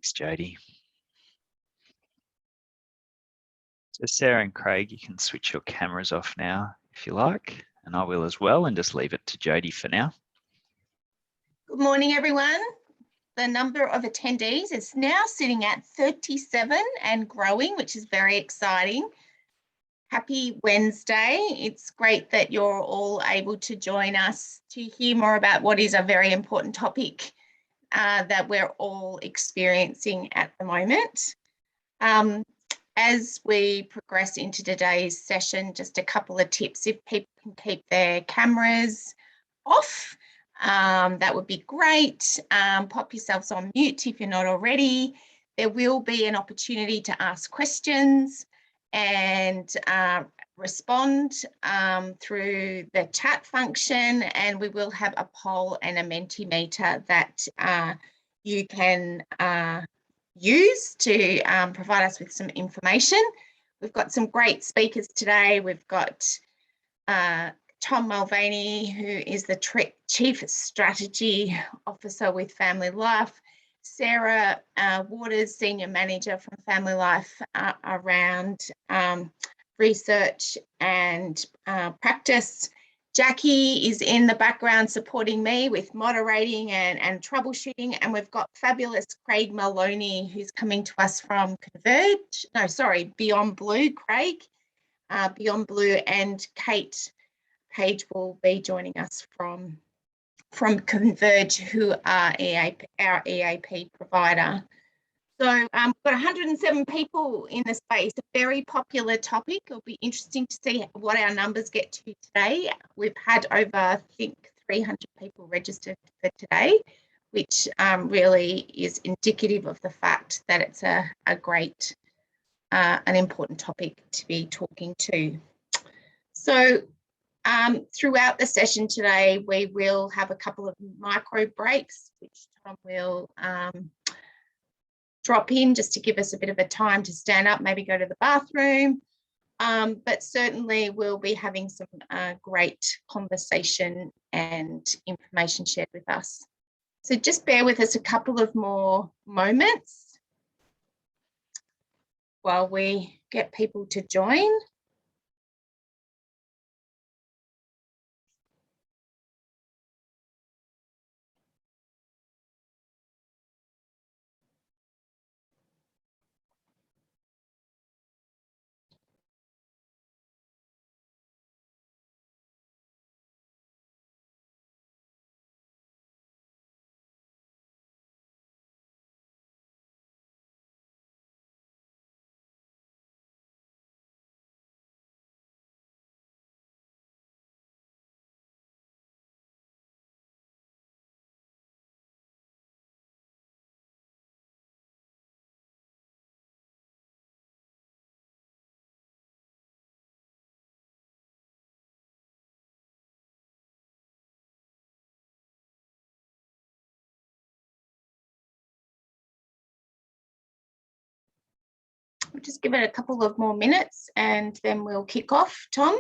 Thanks, Jodie. So Sarah and Craig, you can switch your cameras off now if you like, and I will as well, and just leave it to Jodie for now. Good morning, everyone. The number of attendees is now sitting at 37 and growing, which is very exciting. Happy Wednesday. It's great that you're all able to join us to hear more about what is a very important topic that we're all experiencing at the moment. As we progress into today's session, just a couple of tips. If people can keep their cameras off, that would be great. Pop yourselves on mute if you're not already. There will be an opportunity to ask questions and respond through the chat function, and we will have a poll and a Mentimeter that you can use to provide us with some information. We've got some great speakers today. We've got Tom Mulvaney, who is the Chief Strategy Officer with Family Life, Sarah Waters, Senior Manager from Family Life around research and practice. Jackie is in the background supporting me with moderating and troubleshooting, and we've got fabulous Craig Maloney, who's coming to us from Converge, no, sorry, Beyond Blue, Craig, Beyond Blue, and Cate Page will be joining us from Converge, who are our EAP provider. So we've got 107 people in the space, a very popular topic. It'll be interesting to see what our numbers get to today. We've had over, I think, 300 people registered for today, which really is indicative of the fact that it's a great, an important topic to be talking to. So throughout the session today, we will have a couple of micro breaks, which Tom will drop in just to give us a bit of a time to stand up, maybe go to the bathroom. But certainly we'll be having some great conversation and information shared with us. So just bear with us a couple of more moments while we get people to join. We'll just give it a couple of more minutes and then we'll kick off. Tom?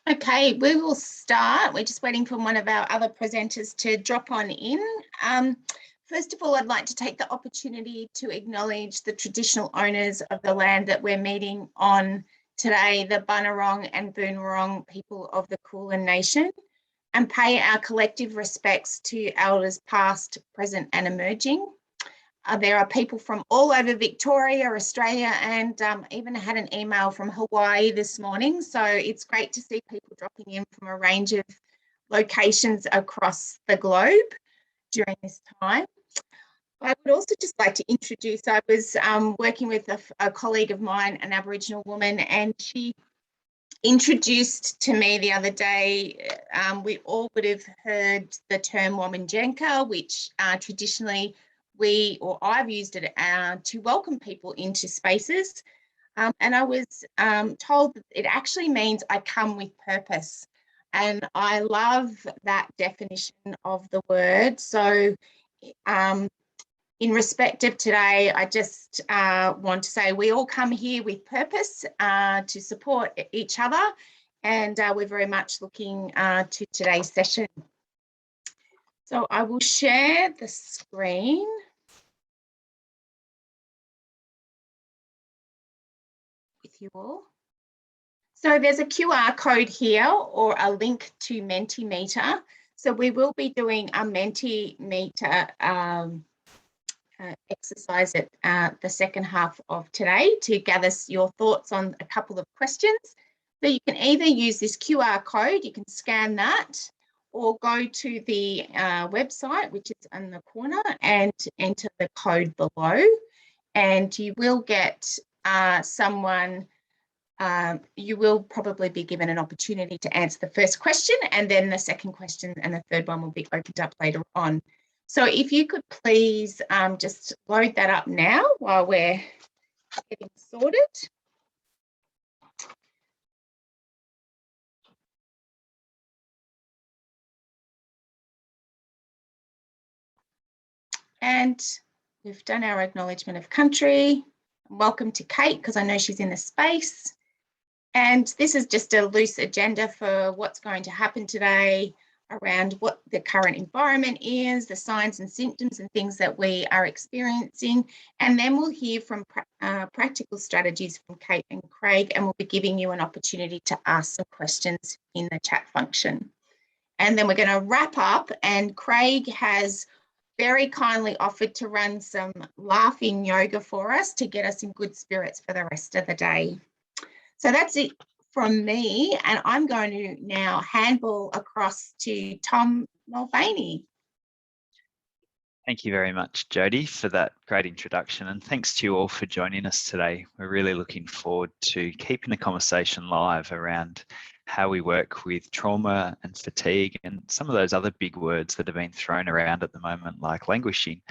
Okay, we will start. We're just waiting for one of our other presenters to drop on in. First of all, I'd like to take the opportunity to acknowledge the traditional owners of the land that we're meeting on today, the Bunurong and Boonwurrung people of the Kulin Nation, and pay our collective respects to elders past, present and emerging. There are people from all over Victoria, Australia, and even had an email from Hawaii this morning. So it's great to see people dropping in from a range of locations across the globe during this time. I would also just like to introduce, I was working with a colleague of mine, an Aboriginal woman, and she introduced to me the other day. We all would have heard the term Womanjenka, which traditionally I've used it to welcome people into spaces. And I was told that it actually means I come with purpose. And I love that definition of the word. So in respect of today, I just want to say we all come here with purpose to support each other. And we're very much looking to today's session. So I will share the screen. With you all. So there's a QR code here or a link to Mentimeter. So we will be doing a Mentimeter exercise at the second half of today to gather your thoughts on a couple of questions. So you can either use this QR code, you can scan that, or go to the website, which is in the corner, and enter the code below. And you will get you will probably be given an opportunity to answer the first question, and then the second question and the third one will be opened up later on. So if you could please just load that up now while we're getting sorted. And we've done our acknowledgement of country. Welcome to Cate, because I know she's in the space. And this is just a loose agenda for what's going to happen today around what the current environment is, the signs and symptoms and things that we are experiencing. And then we'll hear from practical strategies from Cate and Craig, and we'll be giving you an opportunity to ask some questions in the chat function. And then we're going to wrap up, and Craig has very kindly offered to run some laughing yoga for us to get us in good spirits for the rest of the day. So that's it from me, and I'm going to now handball across to Tom Mulvaney. Thank you very much, Jodie, for that great introduction, and thanks to you all for joining us today. We're really looking forward to keeping the conversation live around how we work with trauma and fatigue and some of those other big words that have been thrown around at the moment, like languishing,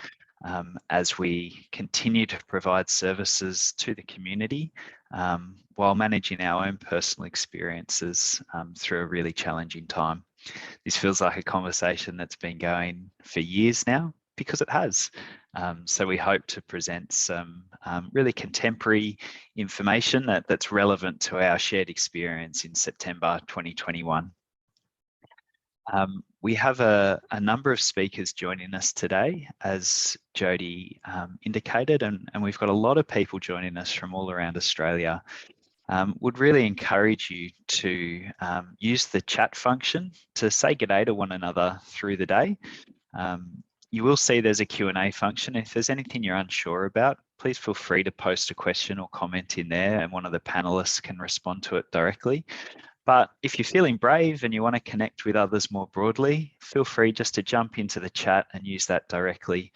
as we continue to provide services to the community while managing our own personal experiences through a really challenging time. This feels like a conversation that's been going for years now, because it has. So we hope to present some really contemporary information that's relevant to our shared experience in September 2021. We have a number of speakers joining us today, as Jodie indicated, and we've got a lot of people joining us from all around Australia. Would really encourage you to use the chat function to say good day to one another through the day. You will see there's a Q&A function. If there's anything you're unsure about, please feel free to post a question or comment in there, and one of the panelists can respond to it directly. But if you're feeling brave and you want to connect with others more broadly, feel free just to jump into the chat and use that directly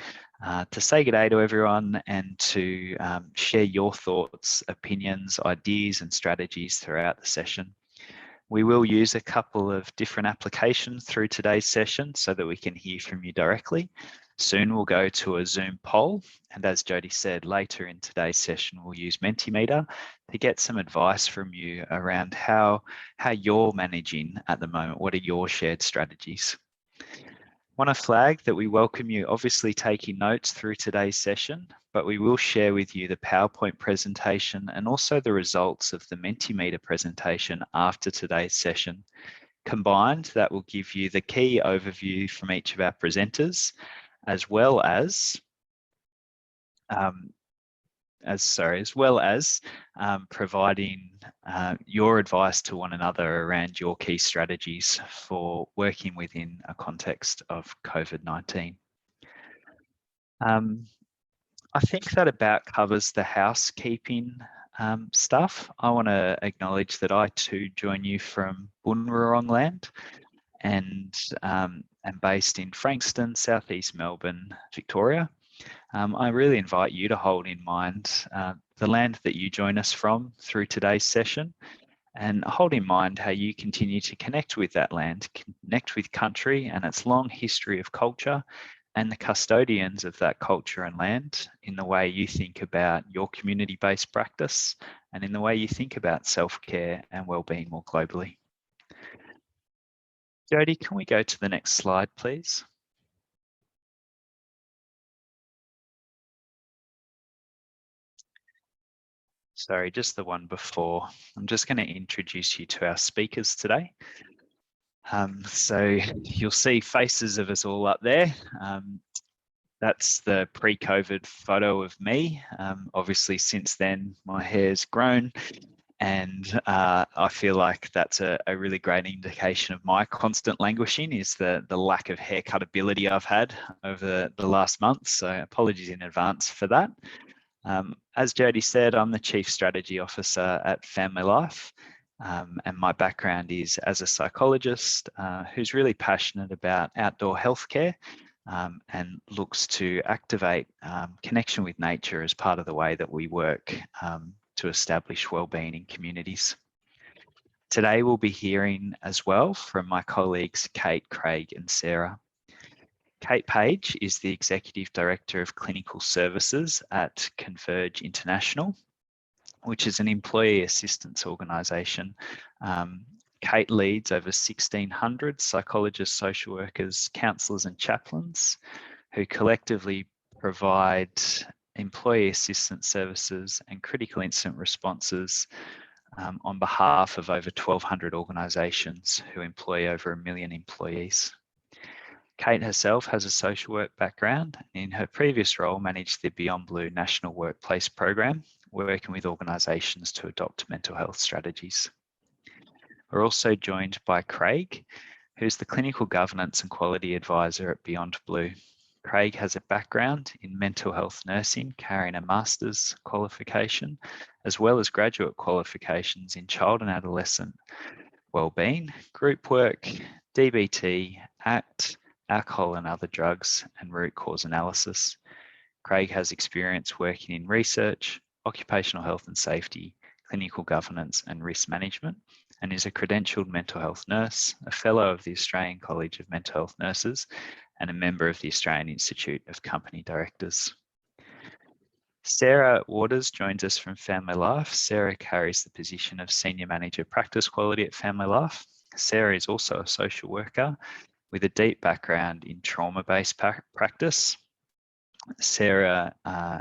to say good day to everyone and to share your thoughts, opinions, ideas and strategies throughout the session. We will use a couple of different applications through today's session so that we can hear from you directly. Soon we'll go to a Zoom poll, and as Jodie said, later in today's session we'll use Mentimeter to get some advice from you around how you're managing at the moment. What are your shared strategies? Want to flag that we welcome you obviously taking notes through today's session, but we will share with you the PowerPoint presentation and also the results of the Mentimeter presentation after today's session. Combined, that will give you the key overview from each of our presenters, as well as providing your advice to one another around your key strategies for working within a context of COVID-19. I think that about covers the housekeeping stuff. I want to acknowledge that I too join you from Bunurong land, and am based in Frankston, southeast Melbourne, Victoria. I really invite you to hold in mind the land that you join us from through today's session, and hold in mind how you continue to connect with that land, connect with country and its long history of culture and the custodians of that culture and land in the way you think about your community-based practice and in the way you think about self-care and well-being more globally. Jody, can we go to the next slide, please? Sorry, just the one before. I'm just going to introduce you to our speakers today. So you'll see faces of us all up there. That's the pre-COVID photo of me. Obviously, since then, my hair's grown, and I feel like that's a really great indication of my constant languishing, is the lack of haircut ability I've had over the last month. So apologies in advance for that. As Jody said, I'm the Chief Strategy Officer at Family Life, and my background is as a psychologist who's really passionate about outdoor healthcare and looks to activate connection with nature as part of the way that we work to establish wellbeing in communities. Today we'll be hearing as well from my colleagues Cate, Craig and Sarah. Cate Page is the Executive Director of Clinical Services at Converge International, which is an employee assistance organisation. Cate leads over 1,600 psychologists, social workers, counsellors and chaplains who collectively provide employee assistance services and critical incident responses on behalf of over 1,200 organisations who employ over 1 million employees. Cate herself has a social work background. In her previous role, managed the Beyond Blue National Workplace Program, working with organisations to adopt mental health strategies. We're also joined by Craig, who's the Clinical Governance and Quality Advisor at Beyond Blue. Craig has a background in mental health nursing, carrying a master's qualification, as well as graduate qualifications in child and adolescent wellbeing, group work, DBT, ACT, alcohol and other drugs, and root cause analysis. Craig has experience working in research, occupational health and safety, clinical governance and risk management, and is a credentialed mental health nurse, a fellow of the Australian College of Mental Health Nurses, and a member of the Australian Institute of Company Directors. Sarah Waters joins us from Family Life. Sarah carries the position of Senior Manager Practice Quality at Family Life. Sarah is also a social worker with a deep background in trauma-based practice. Sarah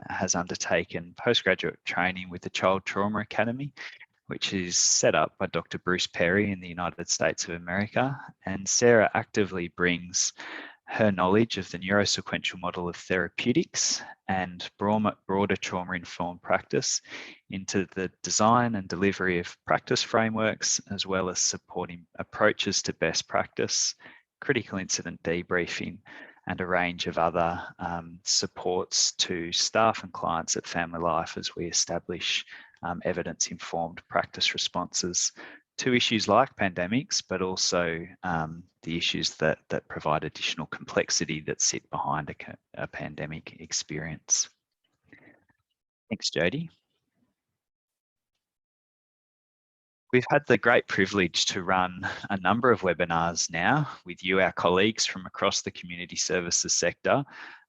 has undertaken postgraduate training with the Child Trauma Academy, which is set up by Dr. Bruce Perry in the United States of America. And Sarah actively brings her knowledge of the neurosequential model of therapeutics and broader trauma-informed practice into the design and delivery of practice frameworks, as well as supporting approaches to best practice, critical incident debriefing, and a range of other supports to staff and clients at Family Life as we establish evidence-informed practice responses to issues like pandemics, but also the issues that provide additional complexity that sit behind a pandemic experience. Thanks, Jody. We've had the great privilege to run a number of webinars now with you, our colleagues from across the community services sector,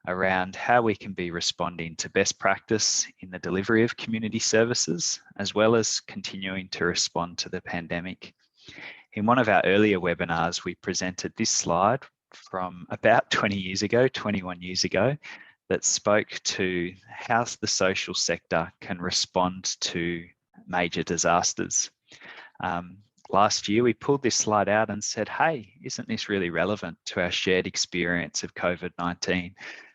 around how we can be responding to best practice in the delivery of community services, as well as continuing to respond to the pandemic. In one of our earlier webinars, we presented this slide from about 20 years ago, 21 years ago, that spoke to how the social sector can respond to major disasters. Last year, we pulled this slide out and said, hey, isn't this really relevant to our shared experience of COVID-19?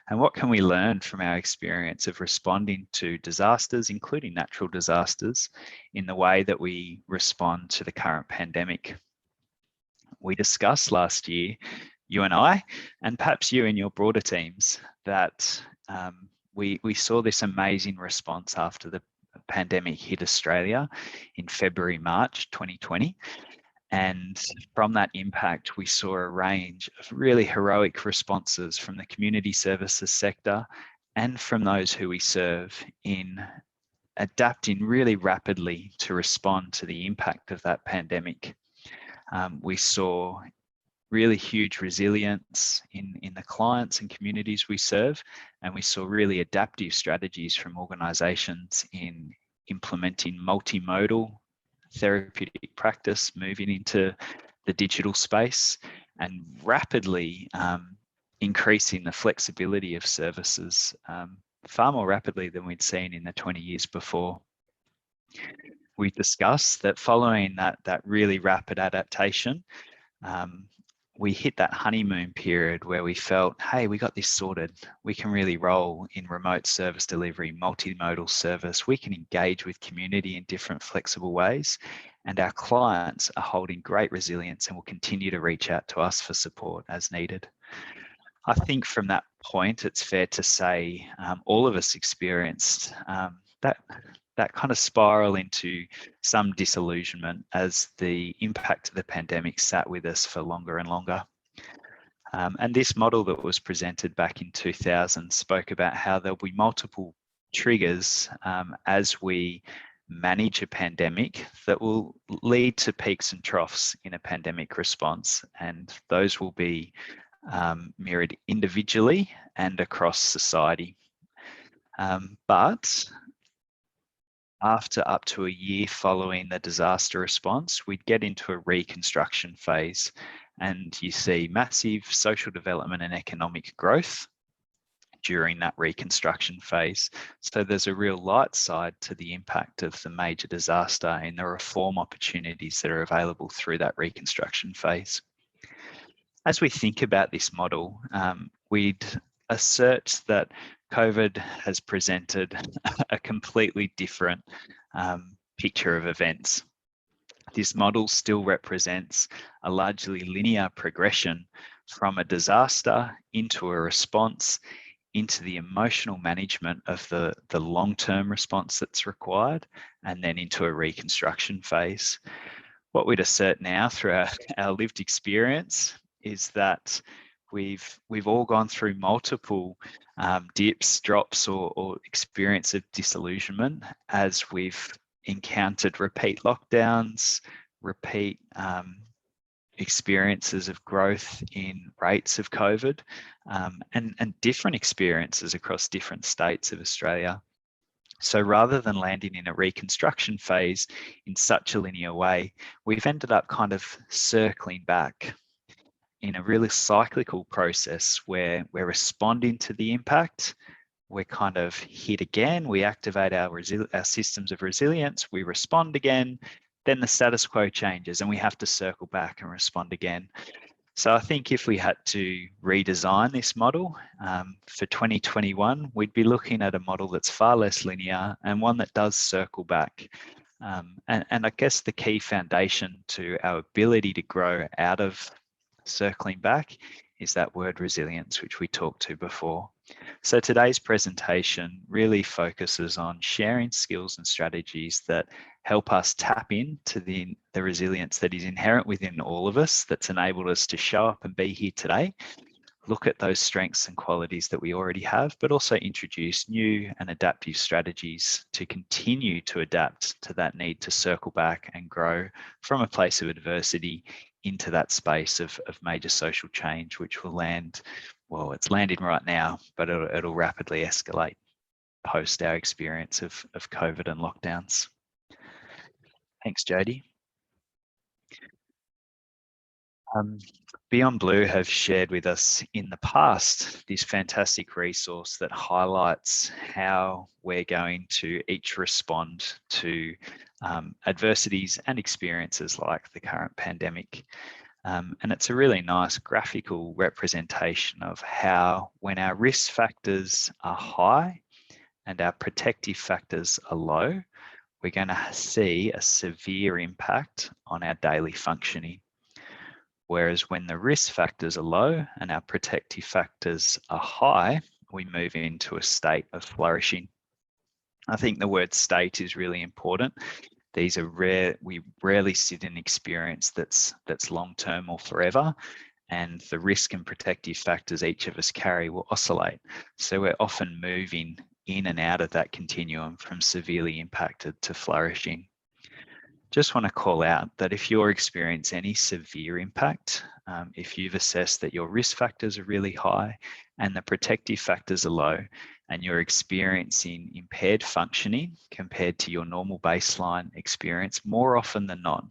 And what can we learn from our experience of responding to disasters, including natural disasters, in the way that we respond to the current pandemic? We discussed last year, you and I, and perhaps you and your broader teams, that we saw this amazing response after the pandemic hit Australia in February, March 2020. And from that impact, we saw a range of really heroic responses from the community services sector and from those who we serve in adapting really rapidly to respond to the impact of that pandemic. We saw really huge resilience in the clients and communities we serve, and we saw really adaptive strategies from organisations in implementing multimodal therapeutic practice, moving into the digital space, and rapidly increasing the flexibility of services far more rapidly than we'd seen in the 20 years before. We discussed that following that really rapid adaptation, we hit that honeymoon period where we felt, hey, we got this sorted. We can really roll in remote service delivery, multimodal service. We can engage with community in different flexible ways. And our clients are holding great resilience and will continue to reach out to us for support as needed. I think from that point, it's fair to say all of us experienced that kind of spiral into some disillusionment as the impact of the pandemic sat with us for longer and longer. And this model that was presented back in 2000 spoke about how there'll be multiple triggers as we manage a pandemic that will lead to peaks and troughs in a pandemic response. And those will be mirrored individually and across society. But after up to a year following the disaster response, we'd get into a reconstruction phase, and you see massive social development and economic growth during that reconstruction phase. So there's a real light side to the impact of the major disaster and the reform opportunities that are available through that reconstruction phase. As we think about this model, we'd assert that COVID has presented a completely different picture of events. This model still represents a largely linear progression from a disaster into a response, into the emotional management of the long-term response that's required, and then into a reconstruction phase. What we'd assert now through our lived experience is that we've all gone through multiple dips, drops, or experience of disillusionment as we've encountered repeat lockdowns, repeat experiences of growth in rates of COVID, and different experiences across different states of Australia. So rather than landing in a reconstruction phase in such a linear way, we've ended up kind of circling back in a really cyclical process where we're responding to the impact, we're kind of hit again, we activate our systems of resilience, we respond again, then the status quo changes and we have to circle back and respond again. So I think if we had to redesign this model for 2021, we'd be looking at a model that's far less linear and one that does circle back. And I guess the key foundation to our ability to grow out of circling back is that word resilience, which we talked to before. So today's presentation really focuses on sharing skills and strategies that help us tap into the resilience that is inherent within all of us, that's enabled us to show up and be here today, look at those strengths and qualities that we already have, but also introduce new and adaptive strategies to continue to adapt to that need to circle back and grow from a place of adversity into that space of major social change, which will land, well, it's landing right now, but it'll rapidly escalate post our experience of COVID and lockdowns. Thanks, Jody. Beyond Blue have shared with us in the past this fantastic resource that highlights how we're going to each respond to adversities and experiences like the current pandemic. And it's a really nice graphical representation of how, when our risk factors are high and our protective factors are low, we're going to see a severe impact on our daily functioning. Whereas when the risk factors are low and our protective factors are high, we move into a state of flourishing. I think the word state is really important. These are rare. We rarely sit in experience that's long-term or forever, and the risk and protective factors each of us carry will oscillate. So we're often moving in and out of that continuum from severely impacted to flourishing. Just want to call out that if you're experiencing any severe impact, if you've assessed that your risk factors are really high and the protective factors are low, and you're experiencing impaired functioning compared to your normal baseline experience more often than not,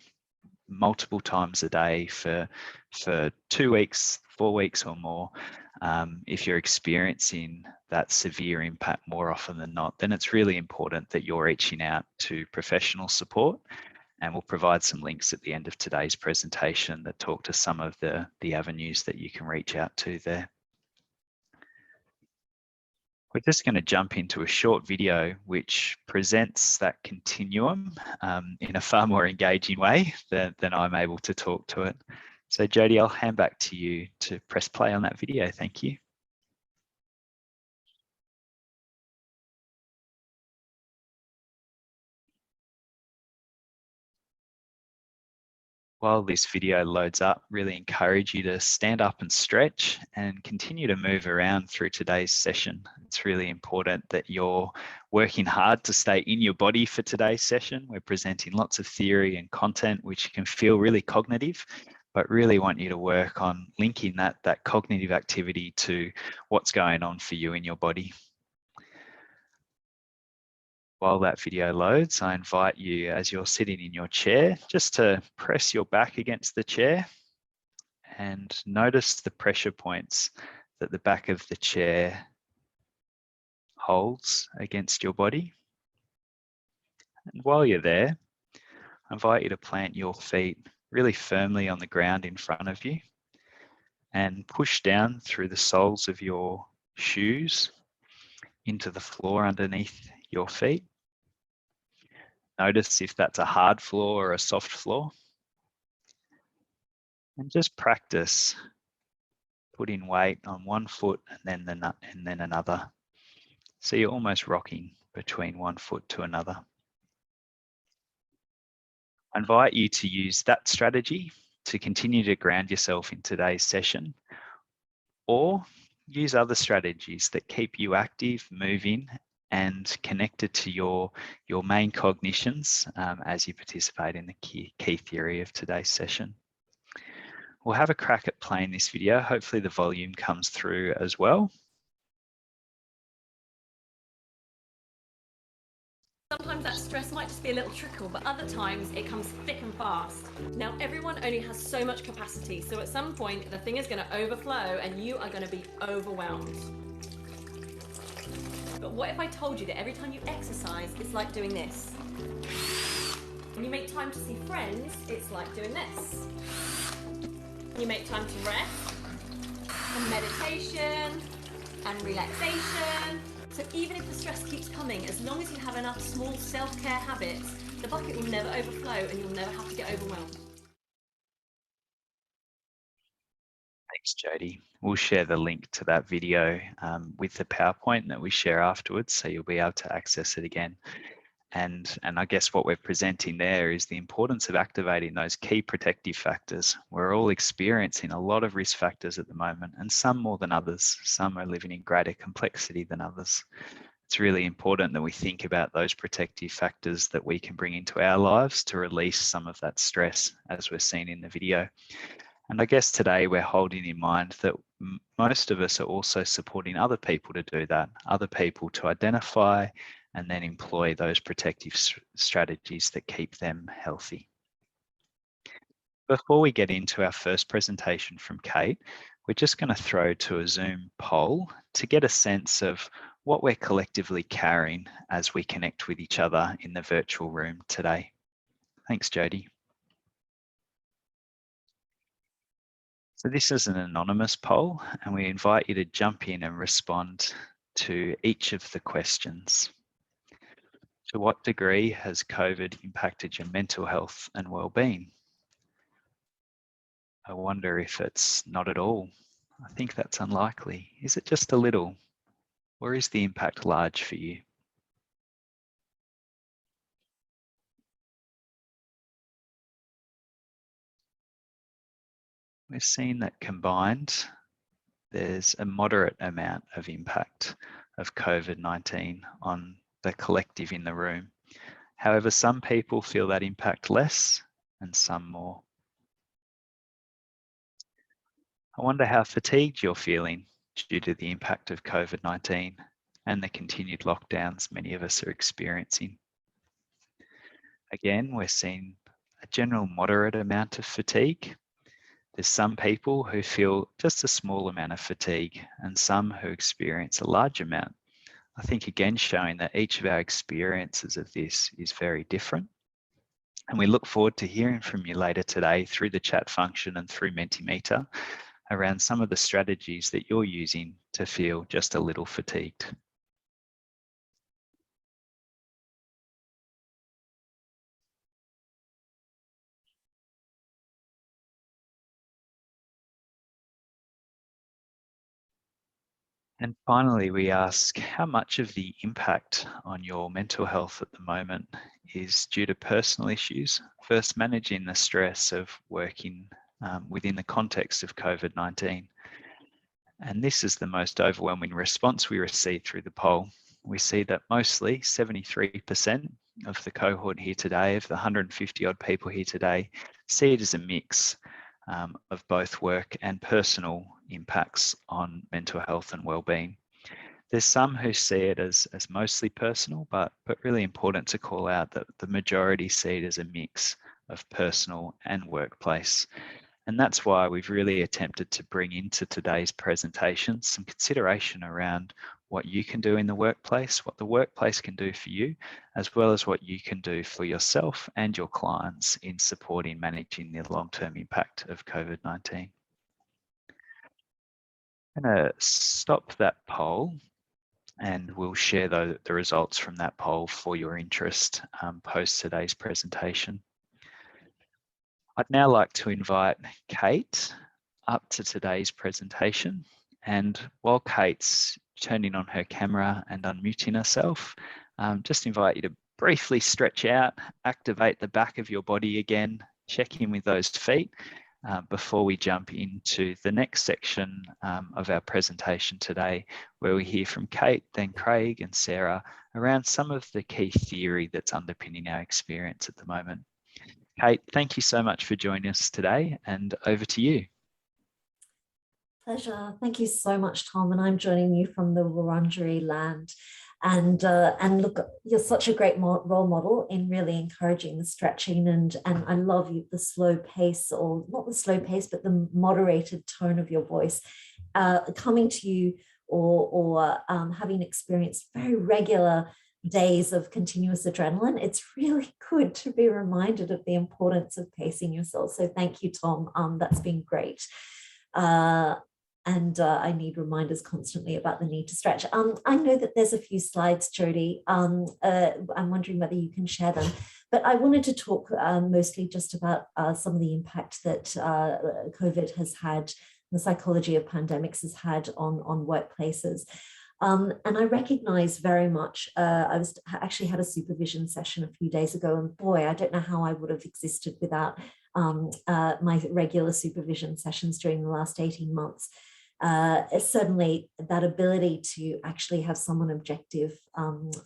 multiple times a day for 2 weeks, 4 weeks or more, if you're experiencing that severe impact more often than not, then it's really important that you're reaching out to professional support. And we'll provide some links at the end of today's presentation that talk to some of the avenues that you can reach out to there. We're just going to jump into a short video which presents that continuum in a far more engaging way than I'm able to talk to it. So Jody, I'll hand back to you to press play on that video. Thank you. While this video loads up, really encourage you to stand up and stretch and continue to move around through today's session. It's really important that you're working hard to stay in your body for today's session. We're presenting lots of theory and content which can feel really cognitive, but really want you to work on linking that cognitive activity to what's going on for you in your body. While that video loads, I invite you, as you're sitting in your chair, just to press your back against the chair and notice the pressure points that the back of the chair holds against your body. And while you're there, I invite you to plant your feet really firmly on the ground in front of you and push down through the soles of your shoes into the floor underneath your feet. Notice if that's a hard floor or a soft floor. And just practice putting weight on one foot and then another. So you're almost rocking between one foot to another. I invite you to use that strategy to continue to ground yourself in today's session, or use other strategies that keep you active, moving, and connected to your main cognitions as you participate in the key theory of today's session. We'll have a crack at playing this video. Hopefully the volume comes through as well. Sometimes that stress might just be a little trickle, but other times it comes thick and fast. Now, everyone only has so much capacity, so at some point the thing is going to overflow and you are going to be overwhelmed. But what if I told you that every time you exercise, it's like doing this? When you make time to see friends, it's like doing this. When you make time to rest, and meditation, and relaxation. So even if the stress keeps coming, as long as you have enough small self-care habits, the bucket will never overflow and you'll never have to get overwhelmed. Thanks, Jody. We'll share the link to that video with the PowerPoint that we share afterwards, so you'll be able to access it again. And I guess what we're presenting there is the importance of activating those key protective factors. We're all experiencing a lot of risk factors at the moment, and some more than others. Some are living in greater complexity than others. It's really important that we think about those protective factors that we can bring into our lives to release some of that stress, as we're seeing in the video. And I guess today we're holding in mind that most of us are also supporting other people to do that, other people to identify and then employ those protective strategies that keep them healthy. Before we get into our first presentation from Cate, we're just going to throw to a Zoom poll to get a sense of what we're collectively carrying as we connect with each other in the virtual room today. Thanks, Jody. So this is an anonymous poll, and we invite you to jump in and respond to each of the questions. To what degree has COVID impacted your mental health and well-being? I wonder if it's not at all. I think that's unlikely. Is it just a little? Or is the impact large for you? We've seen that combined, there's a moderate amount of impact of COVID-19 on the collective in the room. However, some people feel that impact less and some more. I wonder how fatigued you're feeling due to the impact of COVID-19 and the continued lockdowns many of us are experiencing. Again, we're seeing a general moderate amount of fatigue. There's some people who feel just a small amount of fatigue and some who experience a large amount. I think again showing that each of our experiences of this is very different. And we look forward to hearing from you later today through the chat function and through Mentimeter around some of the strategies that you're using to feel just a little fatigued. And finally, we ask how much of the impact on your mental health at the moment is due to personal issues, first managing the stress of working within the context of COVID-19. And this is the most overwhelming response we received through the poll. We see that mostly 73% of the cohort here today, of the 150 odd people here today, see it as a mix of both work and personal impacts on mental health and well-being. There's some who see it as mostly personal, but really important to call out that the majority see it as a mix of personal and workplace. And that's why we've really attempted to bring into today's presentation some consideration around what you can do in the workplace, what the workplace can do for you, as well as what you can do for yourself and your clients in supporting managing the long-term impact of COVID-19. I'm going to stop that poll and we'll share the results from that poll for your interest post today's presentation. I'd now like to invite Cate up to today's presentation. And while Cate's turning on her camera and unmuting herself, just invite you to briefly stretch out, activate the back of your body again, check in with those feet before we jump into the next section of our presentation today, where we hear from Cate, then Craig and Sarah around some of the key theory that's underpinning our experience at the moment. Cate, thank you so much for joining us today, and over to you. Pleasure. Thank you so much, Tom. And I'm joining you from the Wurundjeri land. And look, you're such a great role model in really encouraging the stretching. And I love the slow pace, or not the slow pace, but the moderated tone of your voice coming to you, or having experienced very regular days of continuous adrenaline. It's really good to be reminded of the importance of pacing yourself. So thank you, Tom. That's been great. And I need reminders constantly about the need to stretch. I know that there's a few slides, Jodie. I'm wondering whether you can share them. But I wanted to talk mostly just about some of the impact that COVID has had, the psychology of pandemics has had on workplaces. And I recognize very much, I actually had a supervision session a few days ago, and boy, I don't know how I would have existed without my regular supervision sessions during the last 18 months. Certainly that ability to actually have someone objective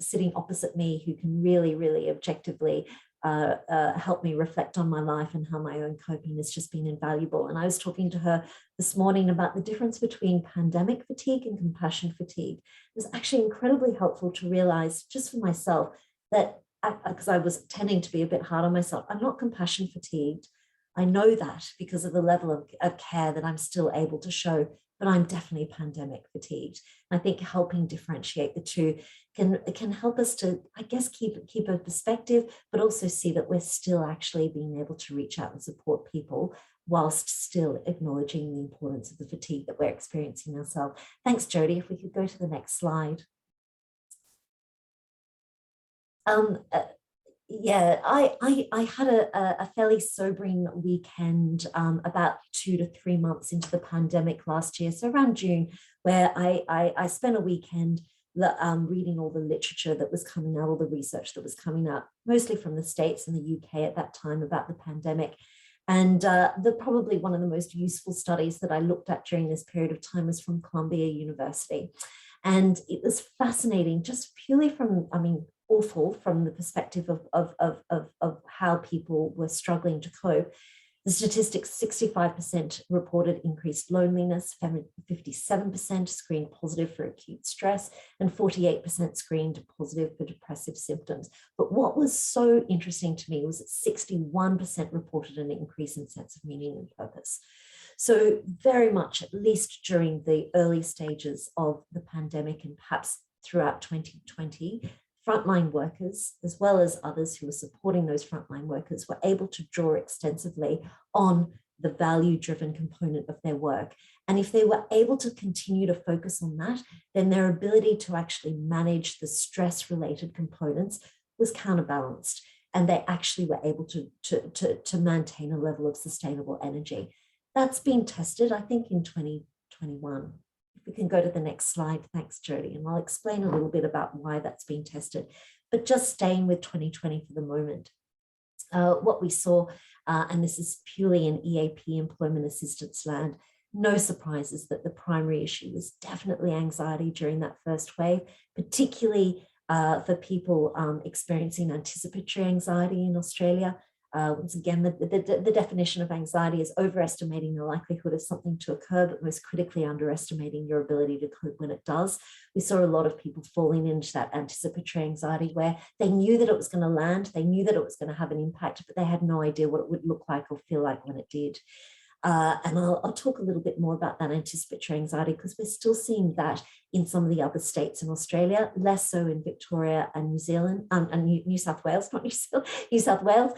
sitting opposite me who can really, really objectively help me reflect on my life and how my own coping has just been invaluable. And I was talking to her this morning about the difference between pandemic fatigue and compassion fatigue. It was actually incredibly helpful to realize just for myself that, because I was tending to be a bit hard on myself, I'm not compassion fatigued. I know that because of the level of care that I'm still able to show, but I'm definitely pandemic fatigued. I think helping differentiate the two can help us to, I guess, keep a perspective, but also see that we're still actually being able to reach out and support people whilst still acknowledging the importance of the fatigue that we're experiencing ourselves. Thanks, Jodie. If we could go to the next slide. Yeah, I had a fairly sobering weekend about 2 to 3 months into the pandemic last year, so around June, where I spent a weekend reading all the literature that was coming out, all the research that was coming out, mostly from the States and the UK at that time about the pandemic. And probably one of the most useful studies that I looked at during this period of time was from Columbia University. And it was fascinating, just purely from, I mean, awful from the perspective of how people were struggling to cope. The statistics, 65% reported increased loneliness, 57% screened positive for acute stress, and 48% screened positive for depressive symptoms. But what was so interesting to me was that 61% reported an increase in sense of meaning and purpose. So very much, at least during the early stages of the pandemic and perhaps throughout 2020, frontline workers, as well as others who were supporting those frontline workers, were able to draw extensively on the value-driven component of their work. And if they were able to continue to focus on that, then their ability to actually manage the stress-related components was counterbalanced. And they actually were able to maintain a level of sustainable energy. That's been tested, I think, in 2021. We can go to the next slide. Thanks, Jody. And I'll explain a little bit about why that's been tested. But just staying with 2020 for the moment, what we saw, and this is purely in EAP, employment assistance land, no surprises that the primary issue was definitely anxiety during that first wave, particularly for people experiencing anticipatory anxiety in Australia. Once again, the definition of anxiety is overestimating the likelihood of something to occur, but most critically underestimating your ability to cope when it does. We saw a lot of people falling into that anticipatory anxiety where they knew that it was going to land, they knew that it was going to have an impact, but they had no idea what it would look like or feel like when it did. And I'll talk a little bit more about that anticipatory anxiety because we're still seeing that in some of the other states in Australia, less so in Victoria and New Zealand and New South Wales, not New South Wales,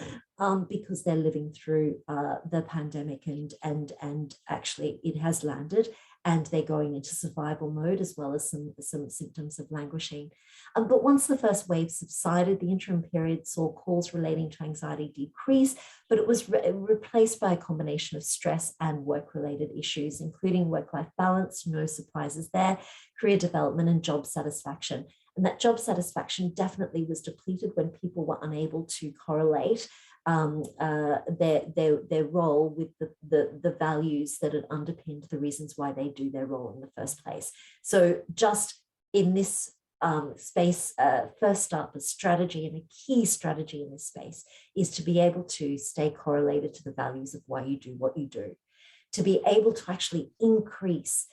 because they're living through the pandemic and actually it has landed and they're going into survival mode as well as some symptoms of languishing. But once the first wave subsided, the interim period saw calls relating to anxiety decrease, but it was replaced by a combination of stress and work-related issues, including work-life balance, no surprises there, career development and job satisfaction. And that job satisfaction definitely was depleted when people were unable to correlate their role with the values that had underpinned the reasons why they do their role in the first place. So just in this space, first up, a strategy and a key strategy in this space is to be able to stay correlated to the values of why you do what you do, to be able to actually increase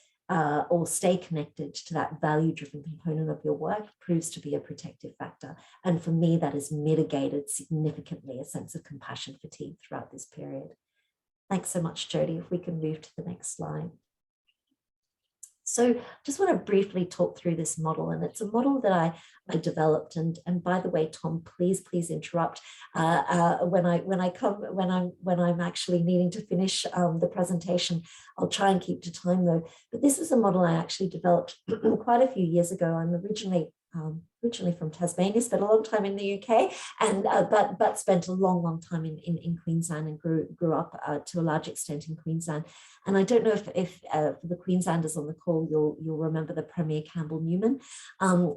or stay connected to that value-driven component of your work proves to be a protective factor. And for me, that has mitigated significantly a sense of compassion fatigue throughout this period. Thanks so much, Jody. If we can move to the next slide. So I just want to briefly talk through this model, and it's a model that I developed. And by the way, Tom, please interrupt when I'm actually needing to finish the presentation. I'll try and keep to time though. But this is a model I actually developed quite a few years ago. I'm originally from Tasmania, spent a long time in the UK, and but spent a long time in Queensland and grew up to a large extent in Queensland. And I don't know if for the Queenslanders on the call, you'll remember the Premier Campbell Newman.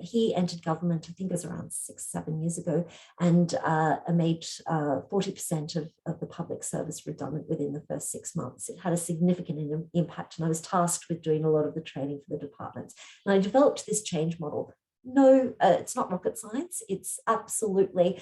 He entered government, I think it was around 6-7 years ago, and made 40% of the public service redundant within the first 6 months. It had a significant impact, and I was tasked with doing a lot of the training for the departments. And I developed this change model. No, it's not rocket science. It's absolutely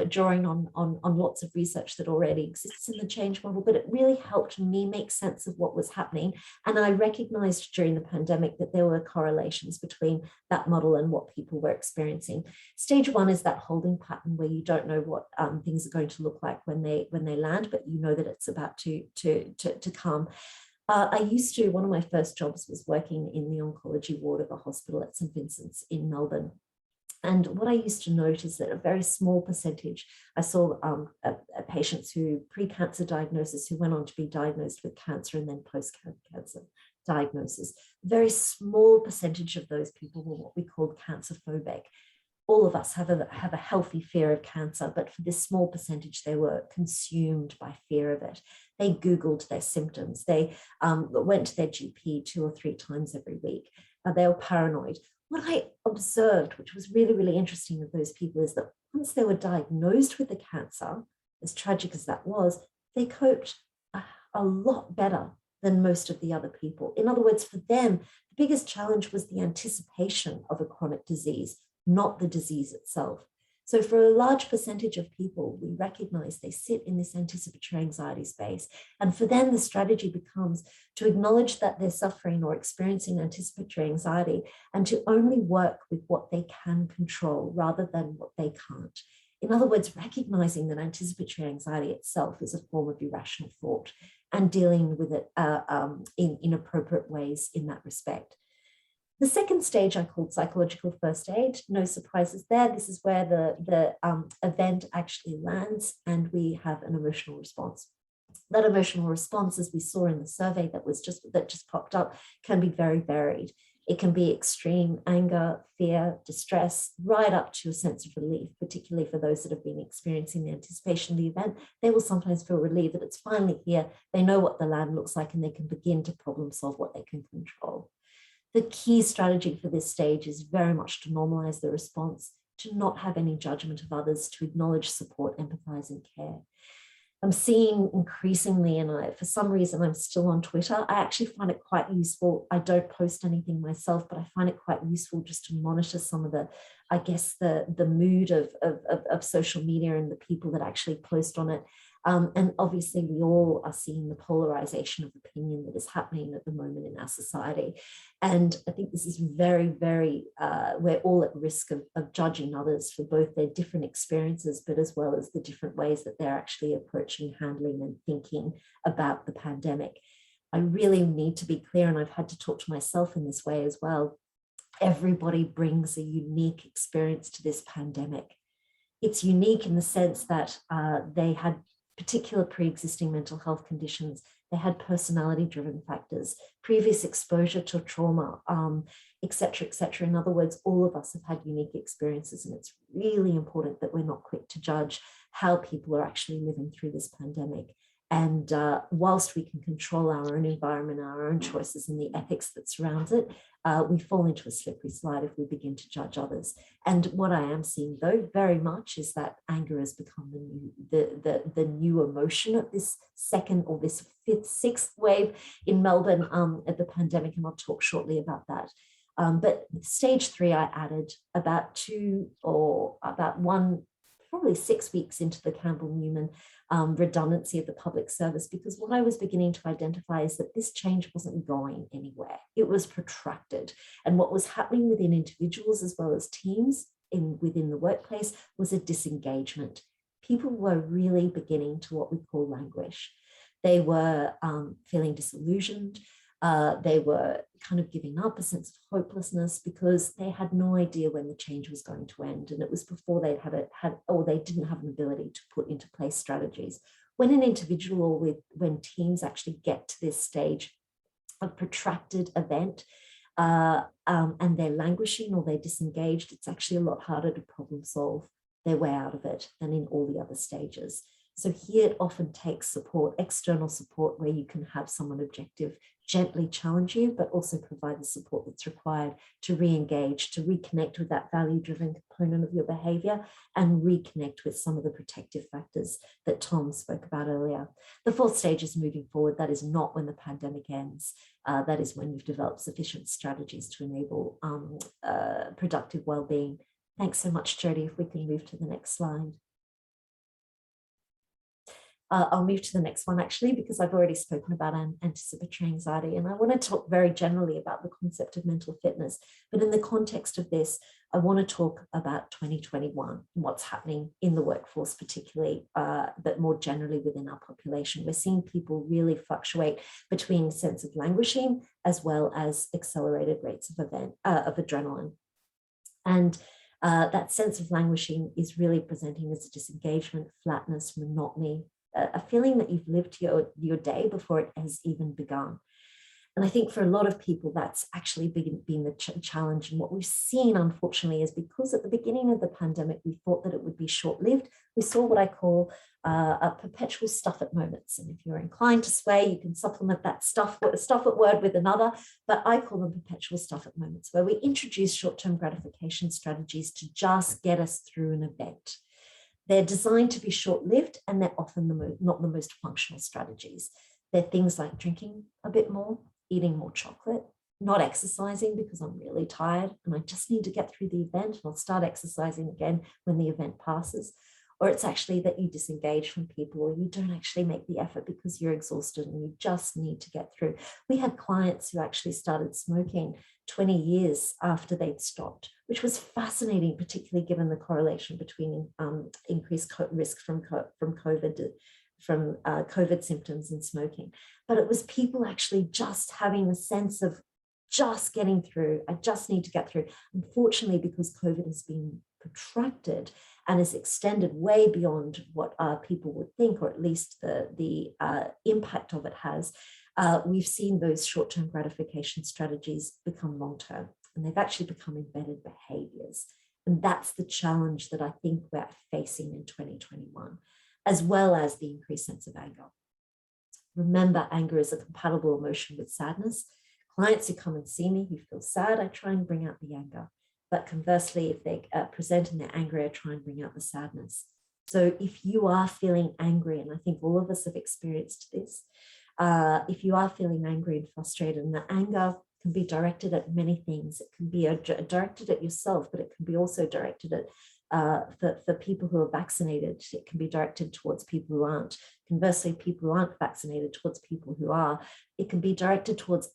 drawing on lots of research that already exists in the change model, but it really helped me make sense of what was happening. And I recognized during the pandemic that there were correlations between that model and what people were experiencing. Stage one is that holding pattern where you don't know what things are going to look like when they land, but you know that it's about to come. One of my first jobs was working in the oncology ward of a hospital at St. Vincent's in Melbourne. And what I used to note is that a very small percentage, I saw patients who pre-cancer diagnosis who went on to be diagnosed with cancer and then post-cancer diagnosis. A very small percentage of those people were what we called cancer phobic. All of us have a healthy fear of cancer, but for this small percentage, they were consumed by fear of it. They Googled their symptoms. They went to their GP 2 or 3 times every week. They were paranoid. What I observed, which was really, really interesting with those people, is that once they were diagnosed with the cancer, as tragic as that was, they coped a lot better than most of the other people. In other words, for them, the biggest challenge was the anticipation of a chronic disease, not the disease itself. So for a large percentage of people, we recognize they sit in this anticipatory anxiety space. And for them, the strategy becomes to acknowledge that they're suffering or experiencing anticipatory anxiety and to only work with what they can control rather than what they can't. In other words, recognizing that anticipatory anxiety itself is a form of irrational thought and dealing with it in appropriate ways in that respect. The second stage I called psychological first aid. No surprises there. This is where the event actually lands and we have an emotional response. That emotional response, as we saw in the survey that just popped up, can be very varied. It can be extreme anger, fear, distress, right up to a sense of relief, particularly for those that have been experiencing the anticipation of the event. They will sometimes feel relieved that it's finally here. They know what the land looks like and they can begin to problem solve what they can control. The key strategy for this stage is very much to normalize the response, to not have any judgment of others, to acknowledge support, empathize, and care. I'm seeing increasingly, and for some reason I'm still on Twitter, I actually find it quite useful. I don't post anything myself, but I find it quite useful just to monitor some of the, I guess, the mood of social media and the people that actually post on it. And obviously we all are seeing the polarization of opinion that is happening at the moment in our society. And I think this is very, very, we're all at risk of judging others for both their different experiences, but as well as the different ways that they're actually approaching, handling and thinking about the pandemic. I really need to be clear, and I've had to talk to myself in this way as well. Everybody brings a unique experience to this pandemic. It's unique in the sense that they had particular pre-existing mental health conditions. They had personality-driven factors, previous exposure to trauma, et cetera, et cetera. In other words, all of us have had unique experiences, and it's really important that we're not quick to judge how people are actually living through this pandemic. And whilst we can control our own environment, our own choices and the ethics that surrounds it, we fall into a slippery slide if we begin to judge others. And what I am seeing, though, very much is that anger has become the new emotion of this second or this fifth, sixth wave in Melbourne at the pandemic, and I'll talk shortly about that. But stage 3, I added about probably 6 weeks into the Campbell-Newman redundancy of the public service, because what I was beginning to identify is that this change wasn't going anywhere. It was protracted. And what was happening within individuals as well as teams within the workplace was a disengagement. People were really beginning to what we call languish. They were feeling disillusioned. They were kind of giving up, a sense of hopelessness, because they had no idea when the change was going to end. And it was before they they didn't have an ability to put into place strategies. When an individual or when teams actually get to this stage of protracted event and they're languishing or they're disengaged, it's actually a lot harder to problem solve their way out of it than in all the other stages. So here it often takes support, external support, where you can have someone objective gently challenge you, but also provide the support that's required to re-engage, to reconnect with that value-driven component of your behavior and reconnect with some of the protective factors that Tom spoke about earlier. The 4th stage is moving forward. That is not when the pandemic ends. That is when you've developed sufficient strategies to enable productive well-being. Thanks so much, Jodie. If we can move to the next slide. I'll move to the next one, actually, because I've already spoken about anticipatory anxiety, and I want to talk very generally about the concept of mental fitness. But in the context of this, I want to talk about 2021 and what's happening in the workforce, particularly, but more generally within our population. We're seeing people really fluctuate between a sense of languishing as well as accelerated rates of adrenaline. And that sense of languishing is really presenting as a disengagement, flatness, monotony, a feeling that you've lived your day before it has even begun. And I think for a lot of people, that's actually been the challenge. And what we've seen, unfortunately, is because at the beginning of the pandemic, we thought that it would be short-lived. We saw what I call a perpetual stuff-it moments. And if you're inclined to swear, you can supplement that stuff-it word with another, but I call them perpetual stuff-it moments, where we introduce short-term gratification strategies to just get us through an event. They're designed to be short-lived, and they're often not the most functional strategies. They're things like drinking a bit more, eating more chocolate, not exercising because I'm really tired and I just need to get through the event and I'll start exercising again when the event passes. Or it's actually that you disengage from people, or you don't actually make the effort because you're exhausted and you just need to get through. We had clients who actually started smoking 20 years after they'd stopped, which was fascinating, particularly given the correlation between increased risk from COVID symptoms and smoking. But it was people actually just having a sense of just getting through. I just need to get through. Unfortunately, because COVID has been protracted and is extended way beyond what people would think, or at least the impact of it has, we've seen those short-term gratification strategies become long-term, and they've actually become embedded behaviors. And that's the challenge that I think we're facing in 2021, as well as the increased sense of anger. Remember, anger is a compatible emotion with sadness. Clients who come and see me who feel sad, I try and bring out the anger. But conversely, if they present and they're angry, I try and bring out the sadness. So if you are feeling angry, and I think all of us have experienced this, if you are feeling angry and frustrated, and the anger can be directed at many things. It can be directed at yourself, but it can be also directed at for people who are vaccinated. It can be directed towards people who aren't. Conversely, people who aren't vaccinated towards people who are. It can be directed towards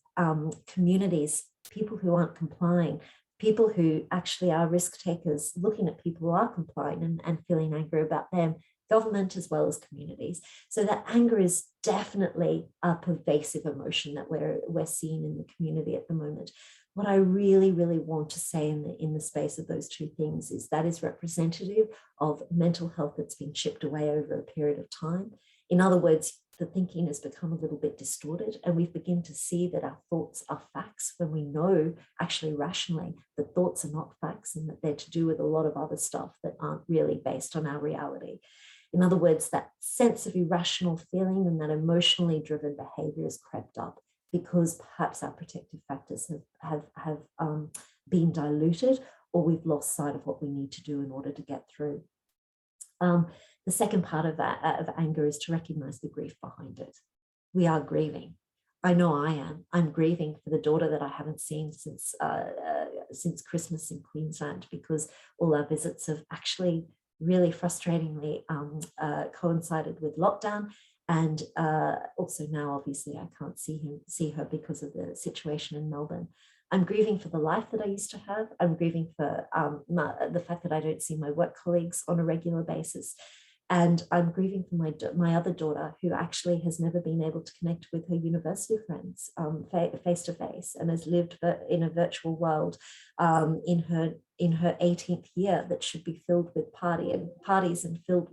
communities, people who aren't complying, people who actually are risk takers, looking at people who are complying and feeling angry about them, government as well as communities. So that anger is definitely a pervasive emotion that we're seeing in the community at the moment. What I really, really want to say in the space of those two things is that is representative of mental health that's been chipped away over a period of time. In other words, the thinking has become a little bit distorted, and we've begun to see that our thoughts are facts when we know actually rationally that thoughts are not facts and that they're to do with a lot of other stuff that aren't really based on our reality. In other words, that sense of irrational feeling and that emotionally driven behavior has crept up because perhaps our protective factors have been diluted, or we've lost sight of what we need to do in order to get through. The second part of anger is to recognize the grief behind it. We are grieving. I know I am. I'm grieving for the daughter that I haven't seen since Christmas in Queensland, because all our visits have actually really frustratingly coincided with lockdown. And also now, obviously, I can't see her because of the situation in Melbourne. I'm grieving for the life that I used to have. I'm grieving for the fact that I don't see my work colleagues on a regular basis. And I'm grieving for my other daughter, who actually has never been able to connect with her university friends face to face, and has lived in a virtual world in her 18th year that should be filled with parties and filled